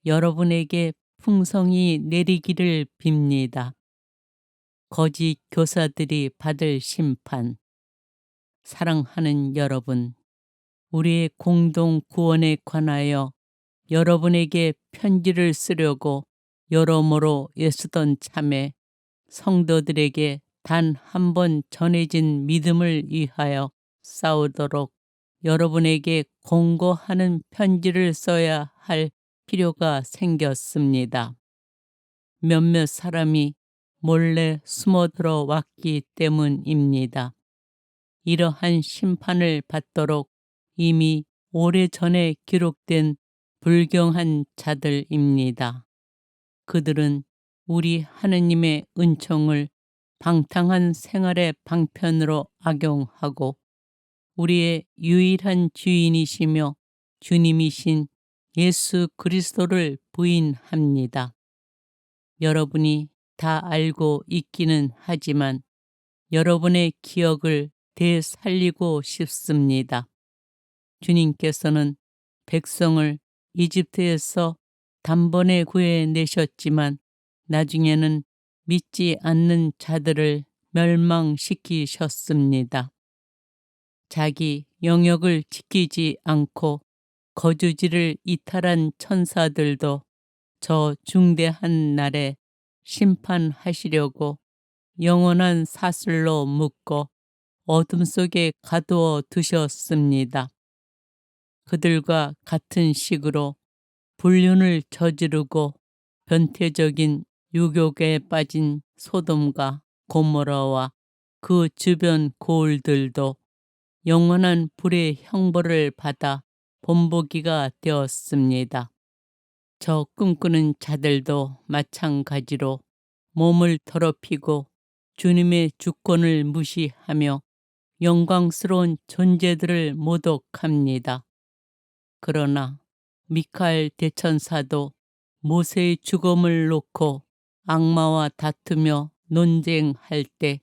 여러분에게 풍성히 내리기를 빕니다. 거짓 교사들이 받을 심판. 사랑하는 여러분, 우리의 공동 구원에 관하여 여러분에게 편지를 쓰려고 여러모로 애쓰던 참에 성도들에게 단 한 번 전해진 믿음을 위하여 싸우도록 여러분에게 공고하는 편지를 써야 할 필요가 생겼습니다. 몇몇 사람이 몰래 숨어들어 왔기 때문입니다. 이러한 심판을 받도록 이미 오래전에 기록된 불경한 자들입니다. 그들은 우리 하느님의 은총을 방탕한 생활의 방편으로 악용하고 우리의 유일한 주인이시며 주님이신 예수 그리스도를 부인합니다. 여러분이 다 알고 있기는 하지만 여러분의 기억을 되살리고 싶습니다. 주님께서는 백성을 이집트에서 단번에 구해내셨지만 나중에는 믿지 않는 자들을 멸망시키셨습니다. 자기 영역을 지키지 않고 거주지를 이탈한 천사들도 저 중대한 날에 심판하시려고 영원한 사슬로 묶어 어둠 속에 가두어 두셨습니다. 그들과 같은 식으로 불륜을 저지르고 변태적인 유혹에 빠진 소돔과 고모라와 그 주변 고을들도 영원한 불의 형벌을 받아 본보기가 되었습니다. 저 꿈꾸는 자들도 마찬가지로 몸을 더럽히고 주님의 주권을 무시하며 영광스러운 존재들을 모독합니다. 그러나 미카엘 대천사도 모세의 죽음을 놓고 악마와 다투며 논쟁할 때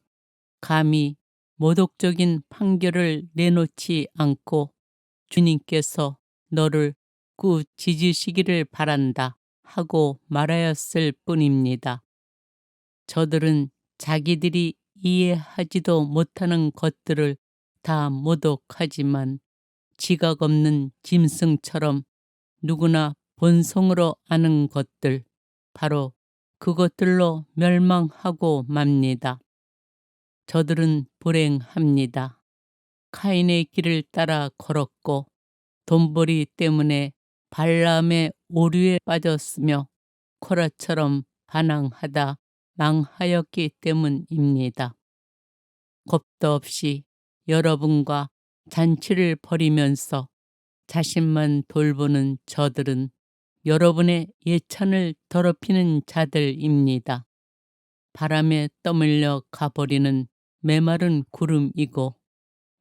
감히 모독적인 판결을 내놓지 않고 주님께서 너를 꾸짖으시기를 바란다 하고 말하였을 뿐입니다. 저들은 자기들이 이해하지도 못하는 것들을 다 모독하지만 지각 없는 짐승처럼 누구나 본성으로 아는 것들, 바로 그것들로 멸망하고 맙니다. 저들은 불행합니다. 카인의 길을 따라 걸었고 돈벌이 때문에 발람의 오류에 빠졌으며 코라처럼 반항하다 망하였기 때문입니다. 겁도 없이 여러분과 잔치를 벌이면서 자신만 돌보는 저들은 여러분의 예찬을 더럽히는 자들입니다. 바람에 떠밀려 가버리는 메마른 구름이고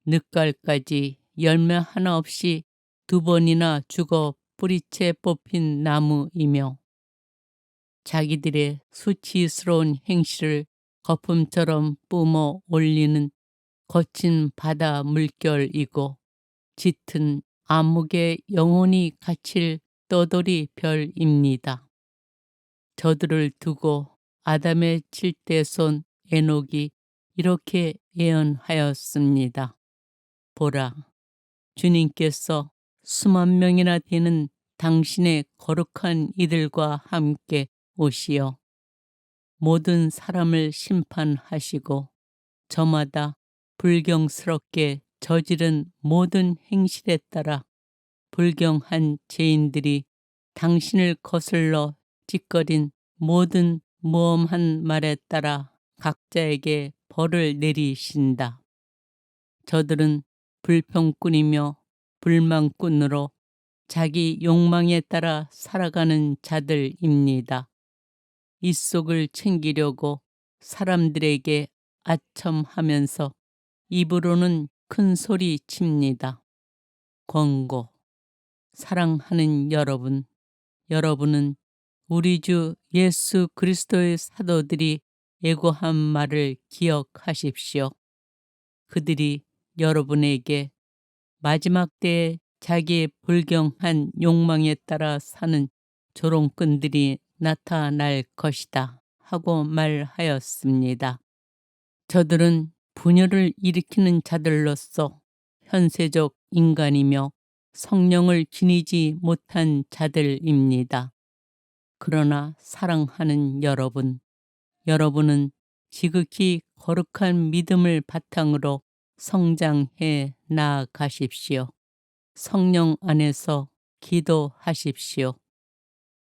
늦가을까지 열매 하나 없이 2번이나 죽어 뿌리채 뽑힌 나무이며 자기들의 수치스러운 행실을 거품처럼 뿜어 올리는 거친 바다 물결이고 짙은 암흑에 영원히 갇힐 떠돌이 별입니다. 저들을 두고 아담의 칠대손 에녹이 이렇게 예언하였습니다. 보라, 주님께서 수만 명이나 되는 당신의 거룩한 이들과 함께 오시어 모든 사람을 심판하시고 저마다 불경스럽게 저지른 모든 행실에 따라 불경한 죄인들이 당신을 거슬러 찌꺼린 모든 모험한 말에 따라 각자에게 벌을 내리신다. 저들은 불평꾼이며 불만꾼으로 자기 욕망에 따라 살아가는 자들입니다. 입속을 챙기려고 사람들에게 아첨하면서 입으로는 큰 소리 칩니다. 권고. 사랑하는 여러분, 여러분은 우리 주 예수 그리스도의 사도들이 예고한 말을 기억하십시오. 그들이 여러분에게 마지막 때에 자기의 불경한 욕망에 따라 사는 조롱꾼들이 나타날 것이다 하고 말하였습니다. 저들은 분열을 일으키는 자들로서 현세적 인간이며 성령을 지니지 못한 자들입니다. 그러나 사랑하는 여러분, 여러분은 지극히 거룩한 믿음을 바탕으로 성장해 나아가십시오. 성령 안에서 기도하십시오.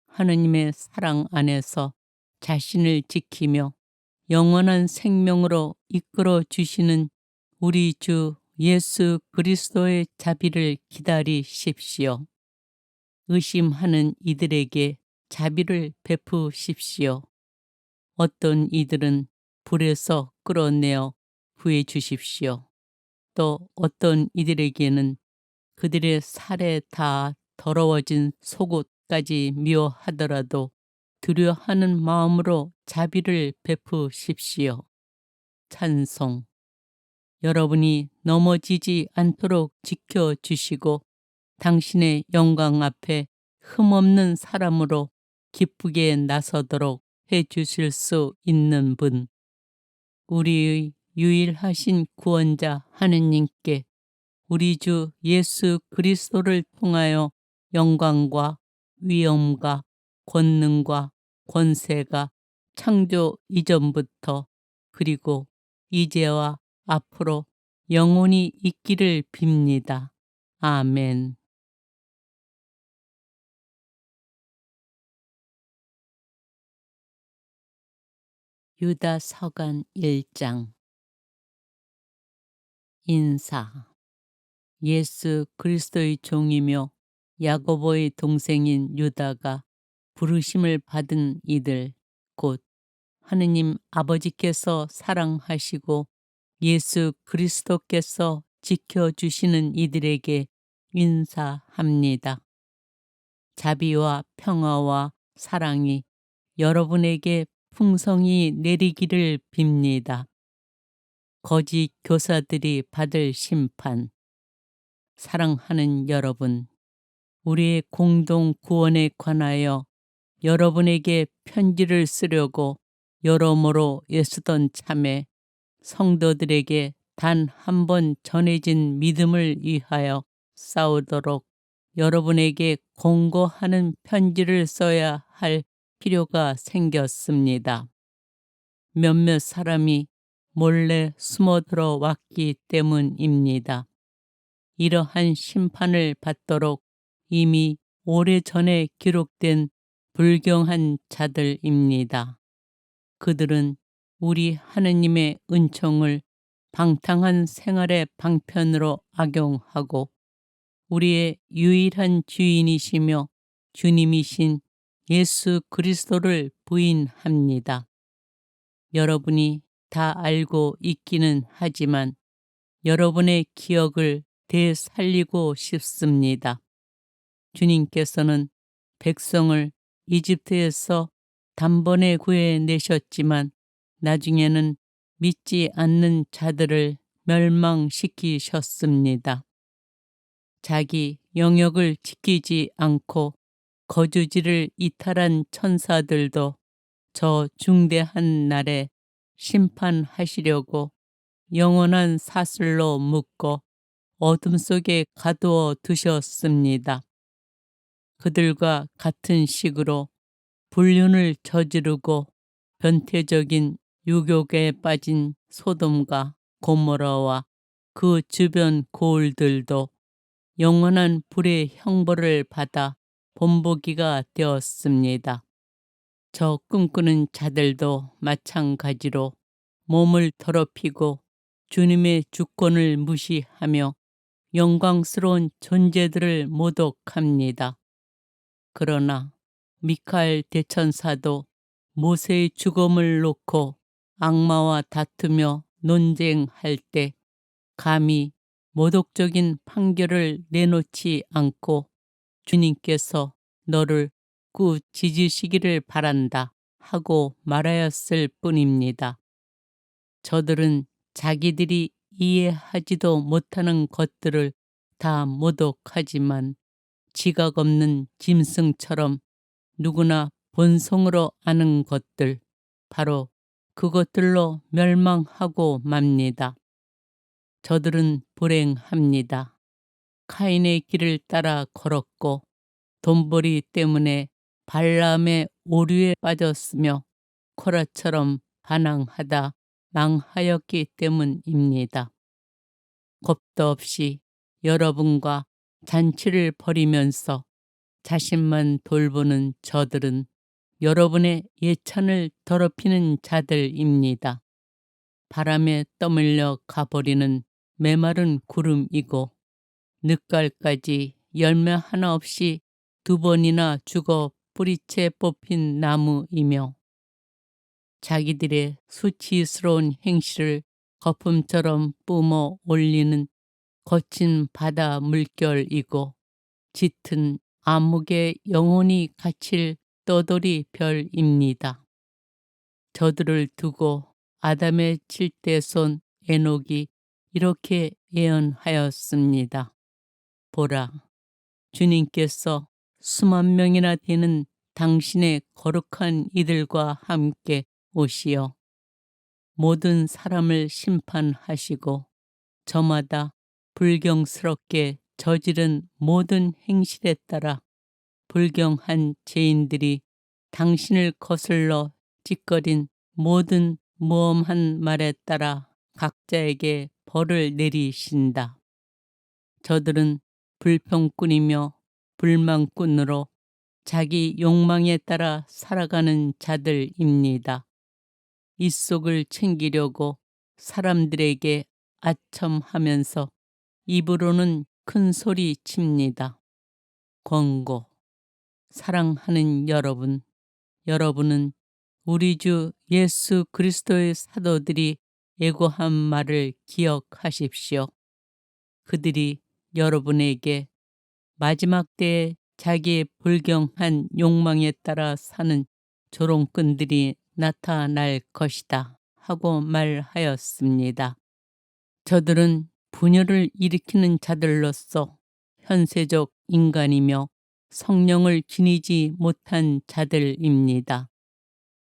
하느님의 사랑 안에서 자신을 지키며 영원한 생명으로 이끌어 주시는 우리 주 예수 그리스도의 자비를 기다리십시오. 의심하는 이들에게 자비를 베푸십시오. 어떤 이들은 불에서 끌어내어 구해 주십시오. 또 어떤 이들에게는 그들의 살에 다 더러워진 속옷까지 미워하더라도 두려워하는 마음으로 자비를 베푸십시오. 찬송. 여러분이 넘어지지 않도록 지켜주시고 당신의 영광 앞에 흠없는 사람으로 기쁘게 나서도록 해주실 수 있는 분, 우리의 유일하신 구원자 하느님께 우리 주 예수 그리스도를 통하여 영광과 위엄과 권능과 권세가 창조 이전부터 그리고 이제와 앞으로 영원히 있기를 빕니다. 아멘. 유다 서간 1장. 인사. 예수 그리스도의 종이며 야고보의 동생인 유다가 부르심을 받은 이들 곧 하느님 아버지께서 사랑하시고 예수 그리스도께서 지켜주시는 이들에게 인사합니다. 자비와 평화와 사랑이 여러분에게 풍성히 내리기를 빕니다. 거짓 교사들이 받을 심판. 사랑하는 여러분, 우리의 공동 구원에 관하여 여러분에게 편지를 쓰려고 여러모로 애쓰던 참에 성도들에게 단 한 번 전해진 믿음을 위하여 싸우도록 여러분에게 공고하는 편지를 써야 할 필요가 생겼습니다. 몇몇 사람이 몰래 숨어 들어왔기 때문입니다. 이러한 심판을 받도록 이미 오래전에 기록된 불경한 자들입니다. 그들은 우리 하느님의 은총을 방탕한 생활의 방편으로 악용하고 우리의 유일한 주인이시며 주님이신 예수 그리스도를 부인합니다. 여러분이 다 알고 있기는 하지만 여러분의 기억을 되살리고 싶습니다. 주님께서는 백성을 이집트에서 단번에 구해내셨지만 나중에는 믿지 않는 자들을 멸망시키셨습니다. 자기 영역을 지키지 않고 거주지를 이탈한 천사들도 저 중대한 날에 심판하시려고 영원한 사슬로 묶어 어둠 속에 가두어 두셨습니다. 그들과 같은 식으로 불륜을 저지르고 변태적인 유혹에 빠진 소돔과 고모라와 그 주변 고을들도 영원한 불의 형벌을 받아 본보기가 되었습니다. 저 꿈꾸는 자들도 마찬가지로 몸을 더럽히고 주님의 주권을 무시하며 영광스러운 존재들을 모독합니다. 그러나 미카엘 대천사도 모세의 죽음을 놓고 악마와 다투며 논쟁할 때 감히 모독적인 판결을 내놓지 않고 주님께서 너를 꾸짖으시기를 바란다 하고 말하였을 뿐입니다. 저들은 자기들이 이해하지도 못하는 것들을 다 모독하지만 지각 없는 짐승처럼 누구나 본성으로 아는 것들, 바로 그것들로 멸망하고 맙니다. 저들은 불행합니다. 카인의 길을 따라 걸었고 돈벌이 때문에 발람의 오류에 빠졌으며 코라처럼 반항하다 망하였기 때문입니다. 겁도 없이 여러분과 잔치를 벌이면서 자신만 돌보는 저들은 여러분의 예찬을 더럽히는 자들입니다. 바람에 떠밀려 가버리는 메마른 구름이고 늦가을까지 열매 하나 없이 2번이나 죽어 뿌리채 뽑힌 나무이며 자기들의 수치스러운 행실을 거품처럼 뿜어 올리는 거친 바다 물결이고 짙은 암흑에 영혼이 갇힐 떠돌이 별입니다. 저들을 두고 아담의 7대손 에녹이 이렇게 예언하였습니다. 보라, 주님께서 수만 명이나 되는 당신의 거룩한 이들과 함께 오시어 모든 사람을 심판하시고 저마다 불경스럽게 저지른 모든 행실에 따라 불경한 죄인들이 당신을 거슬러 찌꺼린 모든 무엄한 말에 따라 각자에게 벌을 내리신다. 저들은 불평꾼이며 불만꾼으로 자기 욕망에 따라 살아가는 자들입니다. 입속을 챙기려고 사람들에게 아첨하면서 입으로는 큰 소리 칩니다. 권고. 사랑하는 여러분, 여러분은 우리 주 예수 그리스도의 사도들이 예고한 말을 기억하십시오. 그들이 여러분에게 마지막 때에 자기의 불경한 욕망에 따라 사는 조롱꾼들이 나타날 것이다 하고 말하였습니다. 저들은 분열을 일으키는 자들로서 현세적 인간이며 성령을 지니지 못한 자들입니다.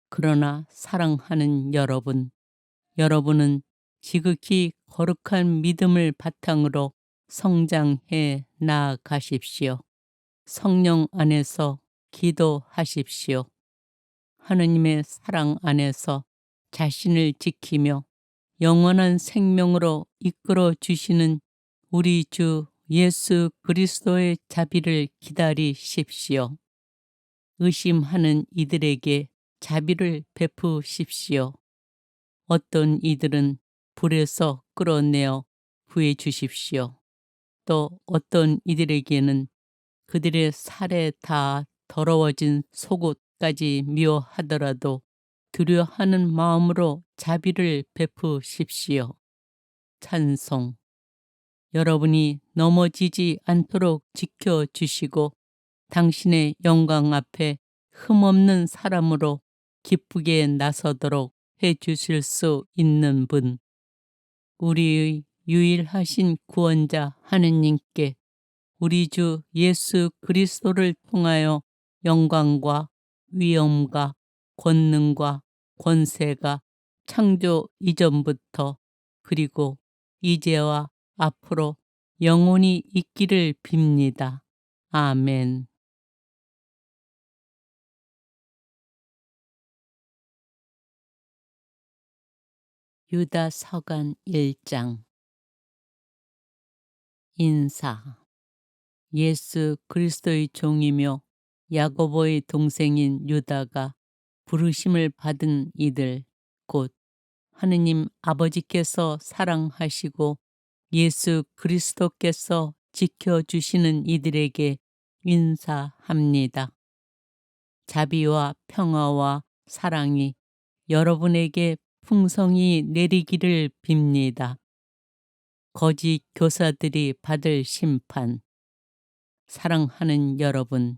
그러나 사랑하는 여러분, 여러분은 지극히 거룩한 믿음을 바탕으로 성장해 나아가십시오. 성령 안에서 기도하십시오. 하느님의 사랑 안에서 자신을 지키며 영원한 생명으로 이끌어 주시는 우리 주 예수 그리스도의 자비를 기다리십시오. 의심하는 이들에게 자비를 베푸십시오. 어떤 이들은 불에서 끌어내어 구해 주십시오. 또 어떤 이들에게는 그들의 살에 다 더러워진 속옷까지 미워하더라도 두려워하는 마음으로 자비를 베푸십시오. 찬송. 여러분이 넘어지지 않도록 지켜주시고 당신의 영광 앞에 흠없는 사람으로 기쁘게 나서도록 해주실 수 있는 분, 우리의 유일하신 구원자 하느님께 우리 주 예수 그리스도를 통하여 영광과 위엄과 권능과 권세가 창조 이전부터 그리고 이제와 앞으로 영원히 있기를 빕니다. 아멘. 유다 서간 1장. 인사. 예수 그리스도의 종이며 야고보의 동생인 유다가 부르심을 받은 이들, 곧 하느님 아버지께서 사랑하시고 예수 그리스도께서 지켜주시는 이들에게 인사합니다. 자비와 평화와 사랑이 여러분에게 풍성히 내리기를 빕니다. 거짓 교사들이 받을 심판. 사랑하는 여러분,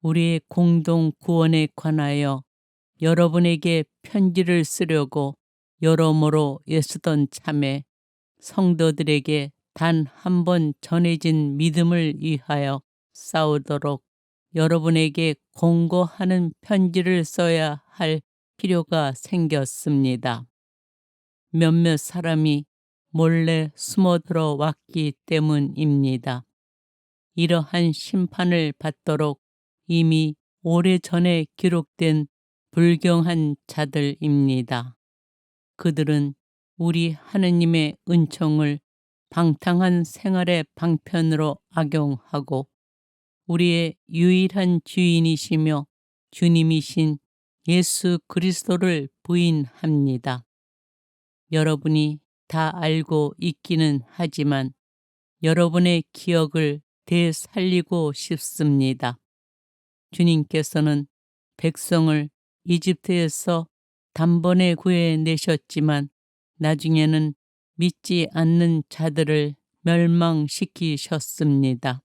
우리의 공동 구원에 관하여 여러분에게 편지를 쓰려고 여러모로 애쓰던 참에 성도들에게 단 한 번 전해진 믿음을 위하여 싸우도록 여러분에게 공고하는 편지를 써야 할 필요가 생겼습니다. 몇몇 사람이 몰래 숨어들어 왔기 때문입니다. 이러한 심판을 받도록 이미 오래전에 기록된 불경한 자들입니다. 그들은 우리 하느님의 은총을 방탕한 생활의 방편으로 악용하고 우리의 유일한 주인이시며 주님이신 예수 그리스도를 부인합니다. 여러분이 다 알고 있기는 하지만 여러분의 기억을 되살리고 싶습니다. 주님께서는 백성을 이집트에서 단번에 구해내셨지만 나중에는 믿지 않는 자들을 멸망시키셨습니다.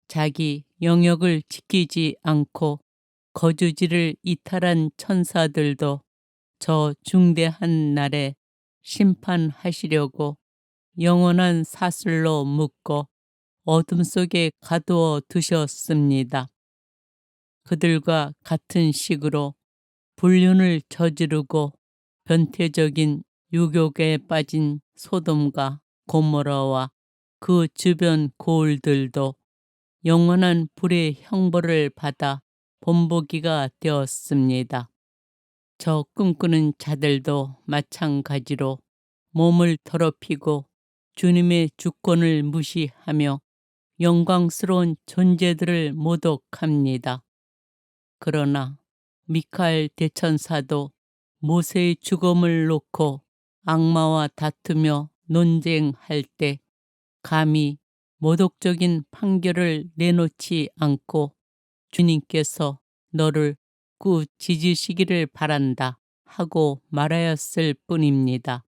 자기 영역을 지키지 않고 거주지를 이탈한 천사들도 저 중대한 날에 심판하시려고 영원한 사슬로 묶어 어둠 속에 가두어 두셨습니다. 그들과 같은 식으로 불륜을 저지르고 변태적인 유혹에 빠진 소돔과 고모라와 그 주변 고을들도 영원한 불의 형벌을 받아 본보기가 되었습니다. 저 꿈꾸는 자들도 마찬가지로 몸을 더럽히고 주님의 주권을 무시하며 영광스러운 존재들을 모독합니다. 그러나 미카엘 대천사도 모세의 죽음을 놓고 악마와 다투며 논쟁할 때 감히 모독적인 판결을 내놓지 않고 주님께서 너를 꾸짖으시기를 바란다 하고 말하였을 뿐입니다.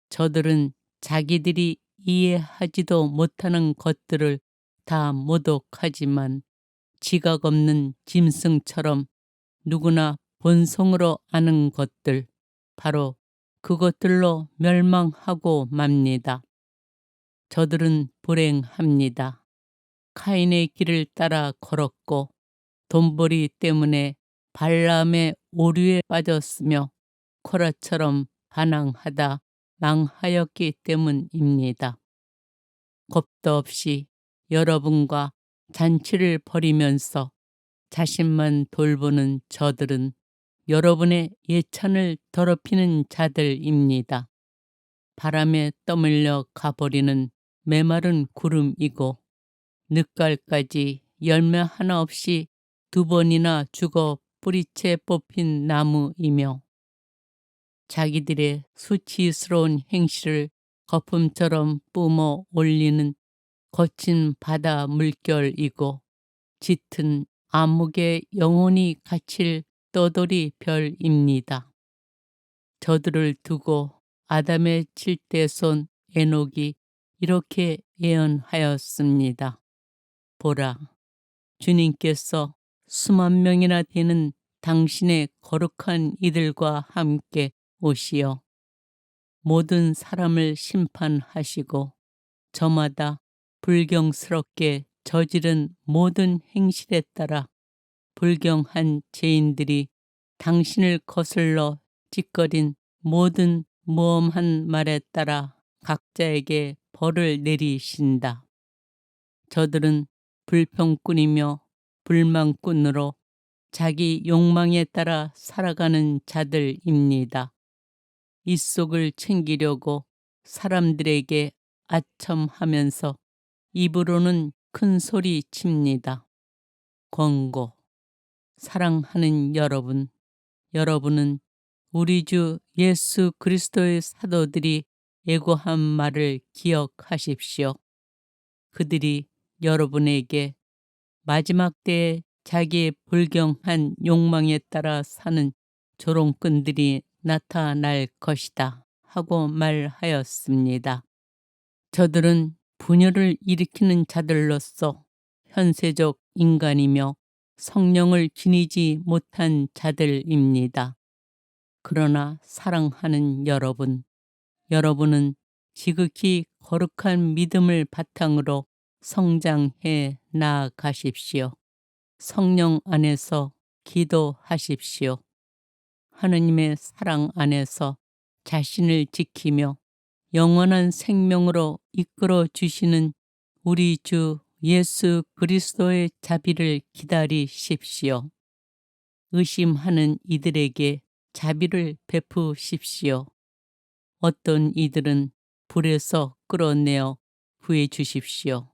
저들은 자기들이 이해하지도 못하는 것들을 다 모독하지만 지각 없는 짐승처럼 누구나 본성으로 아는 것들, 바로 그것들로 멸망하고 맙니다. 저들은 불행합니다. 카인의 길을 따라 걸었고 돈벌이 때문에 발람의 오류에 빠졌으며 코라처럼 반항하다 망하였기 때문입니다. 겁도 없이 여러분과 잔치를 벌이면서 자신만 돌보는 저들은 여러분의 예찬을 더럽히는 자들입니다. 바람에 떠밀려 가버리는 메마른 구름이고 늦가을까지 열매 하나 없이 2번이나 죽어 뿌리채 뽑힌 나무이며 자기들의 수치스러운 행실을 거품처럼 뿜어 올리는 거친 바다 물결이고 짙은 암흑에 영원히 갇힐 떠돌이 별입니다. 저들을 두고 아담의 칠대손 에녹이 이렇게 예언하였습니다. 보라, 주님께서 수만 명이나 되는 당신의 거룩한 이들과 함께 오시어 모든 사람을 심판하시고 저마다 불경스럽게 저지른 모든 행실에 따라 불경한 죄인들이 당신을 거슬러 찌꺼린 모든 무엄한 말에 따라 각자에게 벌을 내리신다. 저들은 불평꾼이며 불만꾼으로 자기 욕망에 따라 살아가는 자들입니다. 이 속을 챙기려고 사람들에게 아첨하면서 입으로는 큰 소리 칩니다. 권고. 사랑하는 여러분, 여러분은 우리 주 예수 그리스도의 사도들이 예고한 말을 기억하십시오. 그들이 여러분에게 마지막 때에 자기의 불경한 욕망에 따라 사는 조롱꾼들이 나타날 것이다 하고 말하였습니다. 저들은 분열을 일으키는 자들로서 현세적 인간이며 성령을 지니지 못한 자들입니다. 그러나 사랑하는 여러분, 여러분은 지극히 거룩한 믿음을 바탕으로 성장해 나아가십시오. 성령 안에서 기도하십시오. 하느님의 사랑 안에서 자신을 지키며 영원한 생명으로 이끌어 주시는 우리 주 예수 그리스도의 자비를 기다리십시오. 의심하는 이들에게 자비를 베푸십시오. 어떤 이들은 불에서 끌어내어 구해 주십시오.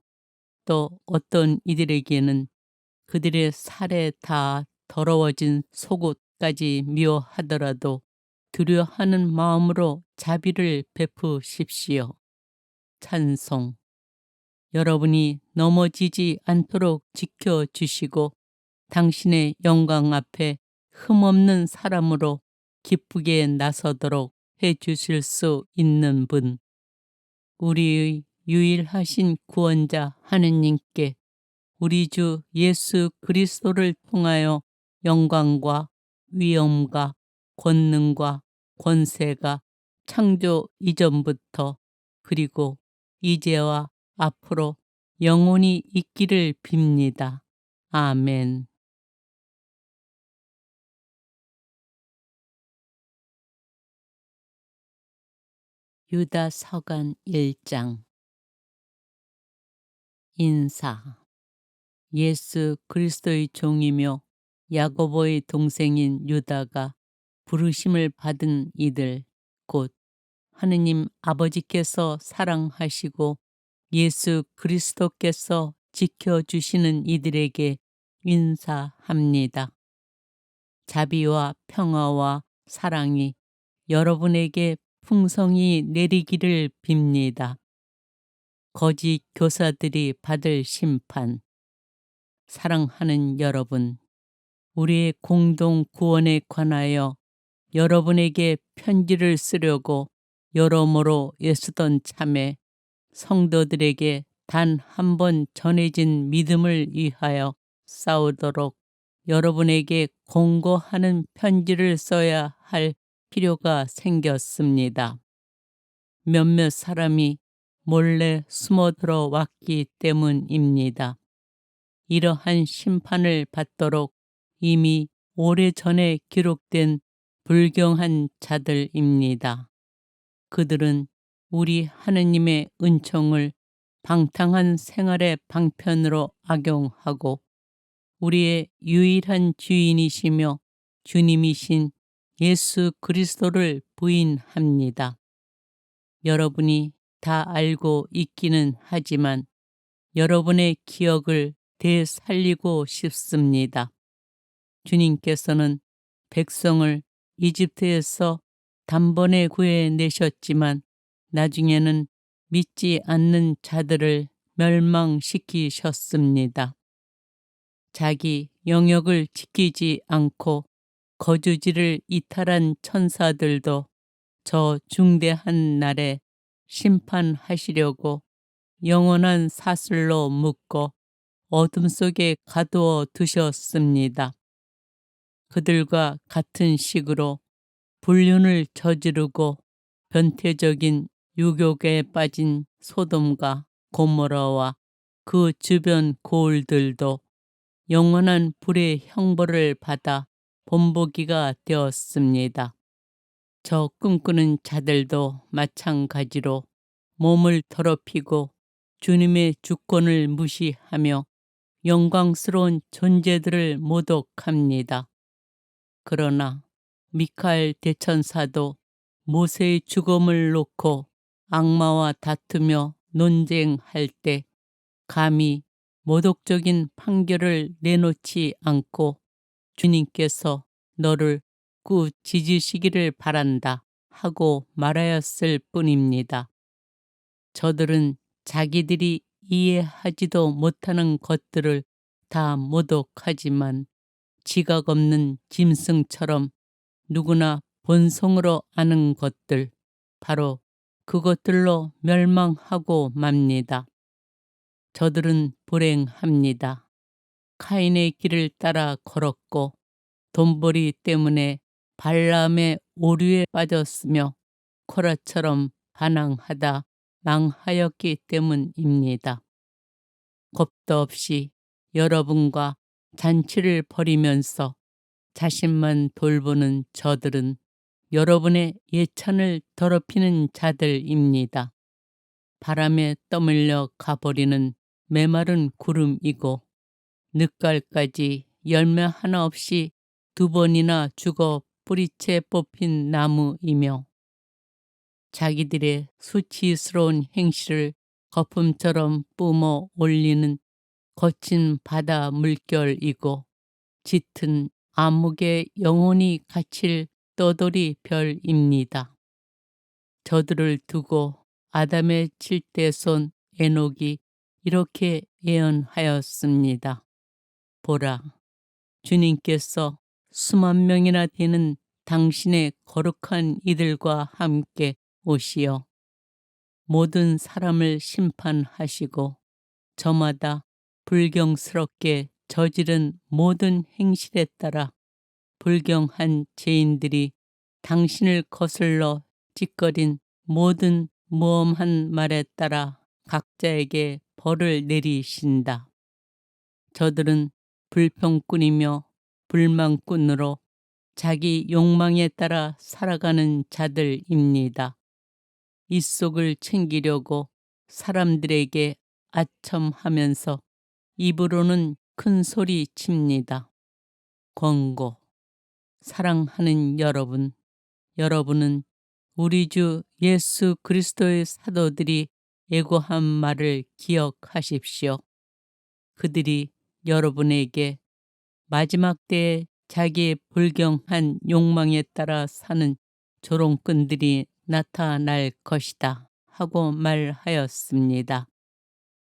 또 어떤 이들에게는 그들의 살에 다 더러워진 속옷까지 미워하더라도 두려워하는 마음으로 자비를 베푸십시오. 찬송. 여러분이 넘어지지 않도록 지켜주시고 당신의 영광 앞에 흠없는 사람으로 기쁘게 나서도록 해주실 수 있는 분, 우리의 유일하신 구원자 하느님께 우리 주 예수 그리스도를 통하여 영광과 위엄과 권능과 권세가 창조 이전부터 그리고 이제와 앞으로 영원히 있기를 빕니다. 아멘. 유다 서간 1장. 인사. 예수 그리스도의 종이며 야고보의 동생인 유다가 부르심을 받은 이들 곧 하느님 아버지께서 사랑하시고 예수 그리스도께서 지켜주시는 이들에게 인사합니다. 자비와 평화와 사랑이 여러분에게 풍성히 내리기를 빕니다. 거짓 교사들이 받을 심판. 사랑하는 여러분, 우리의 공동 구원에 관하여 여러분에게 편지를 쓰려고 여러모로 애쓰던 참에 성도들에게 단 한 번 전해진 믿음을 위하여 싸우도록 여러분에게 공고하는 편지를 써야 할 필요가 생겼습니다. 몇몇 사람이 몰래 숨어들어 왔기 때문입니다. 이러한 심판을 받도록 이미 오래전에 기록된 불경한 자들입니다. 그들은 우리 하느님의 은총을 방탕한 생활의 방편으로 악용하고 우리의 유일한 주인이시며 주님이신 예수 그리스도를 부인합니다. 여러분이 다 알고 있기는 하지만 여러분의 기억을 되살리고 싶습니다. 주님께서는 백성을 이집트에서 단번에 구해내셨지만 나중에는 믿지 않는 자들을 멸망시키셨습니다. 자기 영역을 지키지 않고 거주지를 이탈한 천사들도 저 중대한 날에 심판하시려고 영원한 사슬로 묶어 어둠 속에 가두어 두셨습니다. 그들과 같은 식으로 불륜을 저지르고 변태적인 유혹에 빠진 소돔과 고모라와 그 주변 고을들도 영원한 불의 형벌을 받아 본보기가 되었습니다. 저 꿈꾸는 자들도 마찬가지로 몸을 더럽히고 주님의 주권을 무시하며 영광스러운 존재들을 모독합니다. 그러나 미카엘 대천사도 모세의 죽음을 놓고 악마와 다투며 논쟁할 때 감히 모독적인 판결을 내놓지 않고 주님께서 너를 꾸짖으시기를 바란다 하고 말하였을 뿐입니다. 저들은 자기들이 이해하지도 못하는 것들을 다 모독하지만 지각 없는 짐승처럼 누구나 본성으로 아는 것들, 바로 그것들로 멸망하고 맙니다. 저들은 불행합니다. 카인의 길을 따라 걸었고 돈벌이 때문에 발람의 오류에 빠졌으며 코라처럼 반항하다 망하였기 때문입니다. 겁도 없이 여러분과 잔치를 벌이면서 자신만 돌보는 저들은 여러분의 예찬을 더럽히는 자들입니다. 바람에 떠밀려 가버리는 메마른 구름이고 늦가을까지 열매 하나 없이 2번이나 죽어 뿌리채 뽑힌 나무이며 자기들의 수치스러운 행실을 거품처럼 뿜어 올리는 거친 바다 물결이고 짙은 암흑에 영원히 갇힐 떠돌이 별입니다. 저들을 두고 아담의 7대손 에녹이 이렇게 예언하였습니다. 보라, 주님께서 수만 명이나 되는 당신의 거룩한 이들과 함께 오시어 모든 사람을 심판하시고 저마다 불경스럽게 저지른 모든 행실에 따라 불경한 죄인들이 당신을 거슬러 찌꺼린 모든 무엄한 말에 따라 각자에게 벌을 내리신다. 저들은 불평꾼이며 불만꾼으로 자기 욕망에 따라 살아가는 자들입니다. 입속을 챙기려고 사람들에게 아첨하면서 입으로는 큰 소리 칩니다. 권고. 사랑하는 여러분, 여러분은 우리 주 예수 그리스도의 사도들이 예고한 말을 기억하십시오. 그들이 여러분에게 마지막 때에 자기의 불경한 욕망에 따라 사는 조롱꾼들이 나타날 것이다 하고 말하였습니다.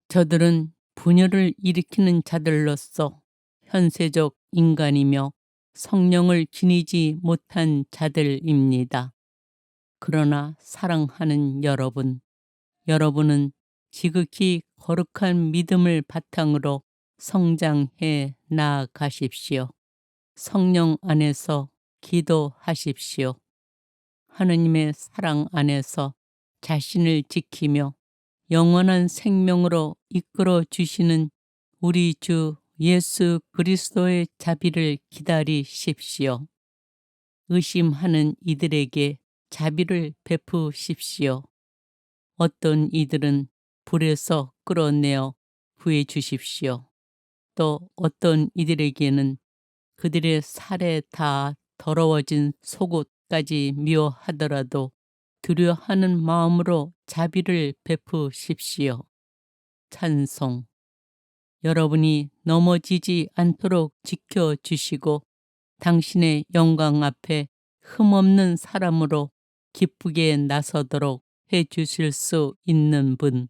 저들은 분열을 일으키는 자들로서 현세적 인간이며 성령을 지니지 못한 자들입니다. 그러나 사랑하는 여러분, 여러분은 지극히 거룩한 믿음을 바탕으로 성장해 나아가십시오. 성령 안에서 기도하십시오. 하느님의 사랑 안에서 자신을 지키며 영원한 생명으로 이끌어 주시는 우리 주 예수 그리스도의 자비를 기다리십시오. 의심하는 이들에게 자비를 베푸십시오. 어떤 이들은 불에서 끌어내어 구해 주십시오. 또 어떤 이들에게는 그들의 살에 다 더러워진 속옷까지 미워하더라도 두려워하는 마음으로 자비를 베푸십시오. 찬송. 여러분이 넘어지지 않도록 지켜주시고 당신의 영광 앞에 흠없는 사람으로 기쁘게 나서도록 해 주실 수 있는 분,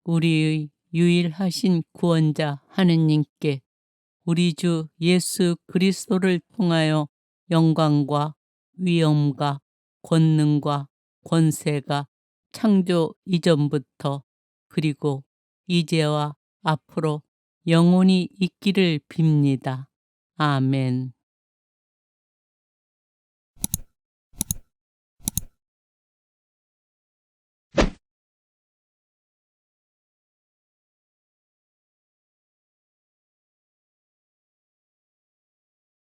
우리의 유일하신 구원자 하느님께 우리 주 예수 그리스도를 통하여 영광과 위엄과 권능과 권세가 창조 이전부터 그리고 이제와 앞으로 영원히 있기를 빕니다. 아멘.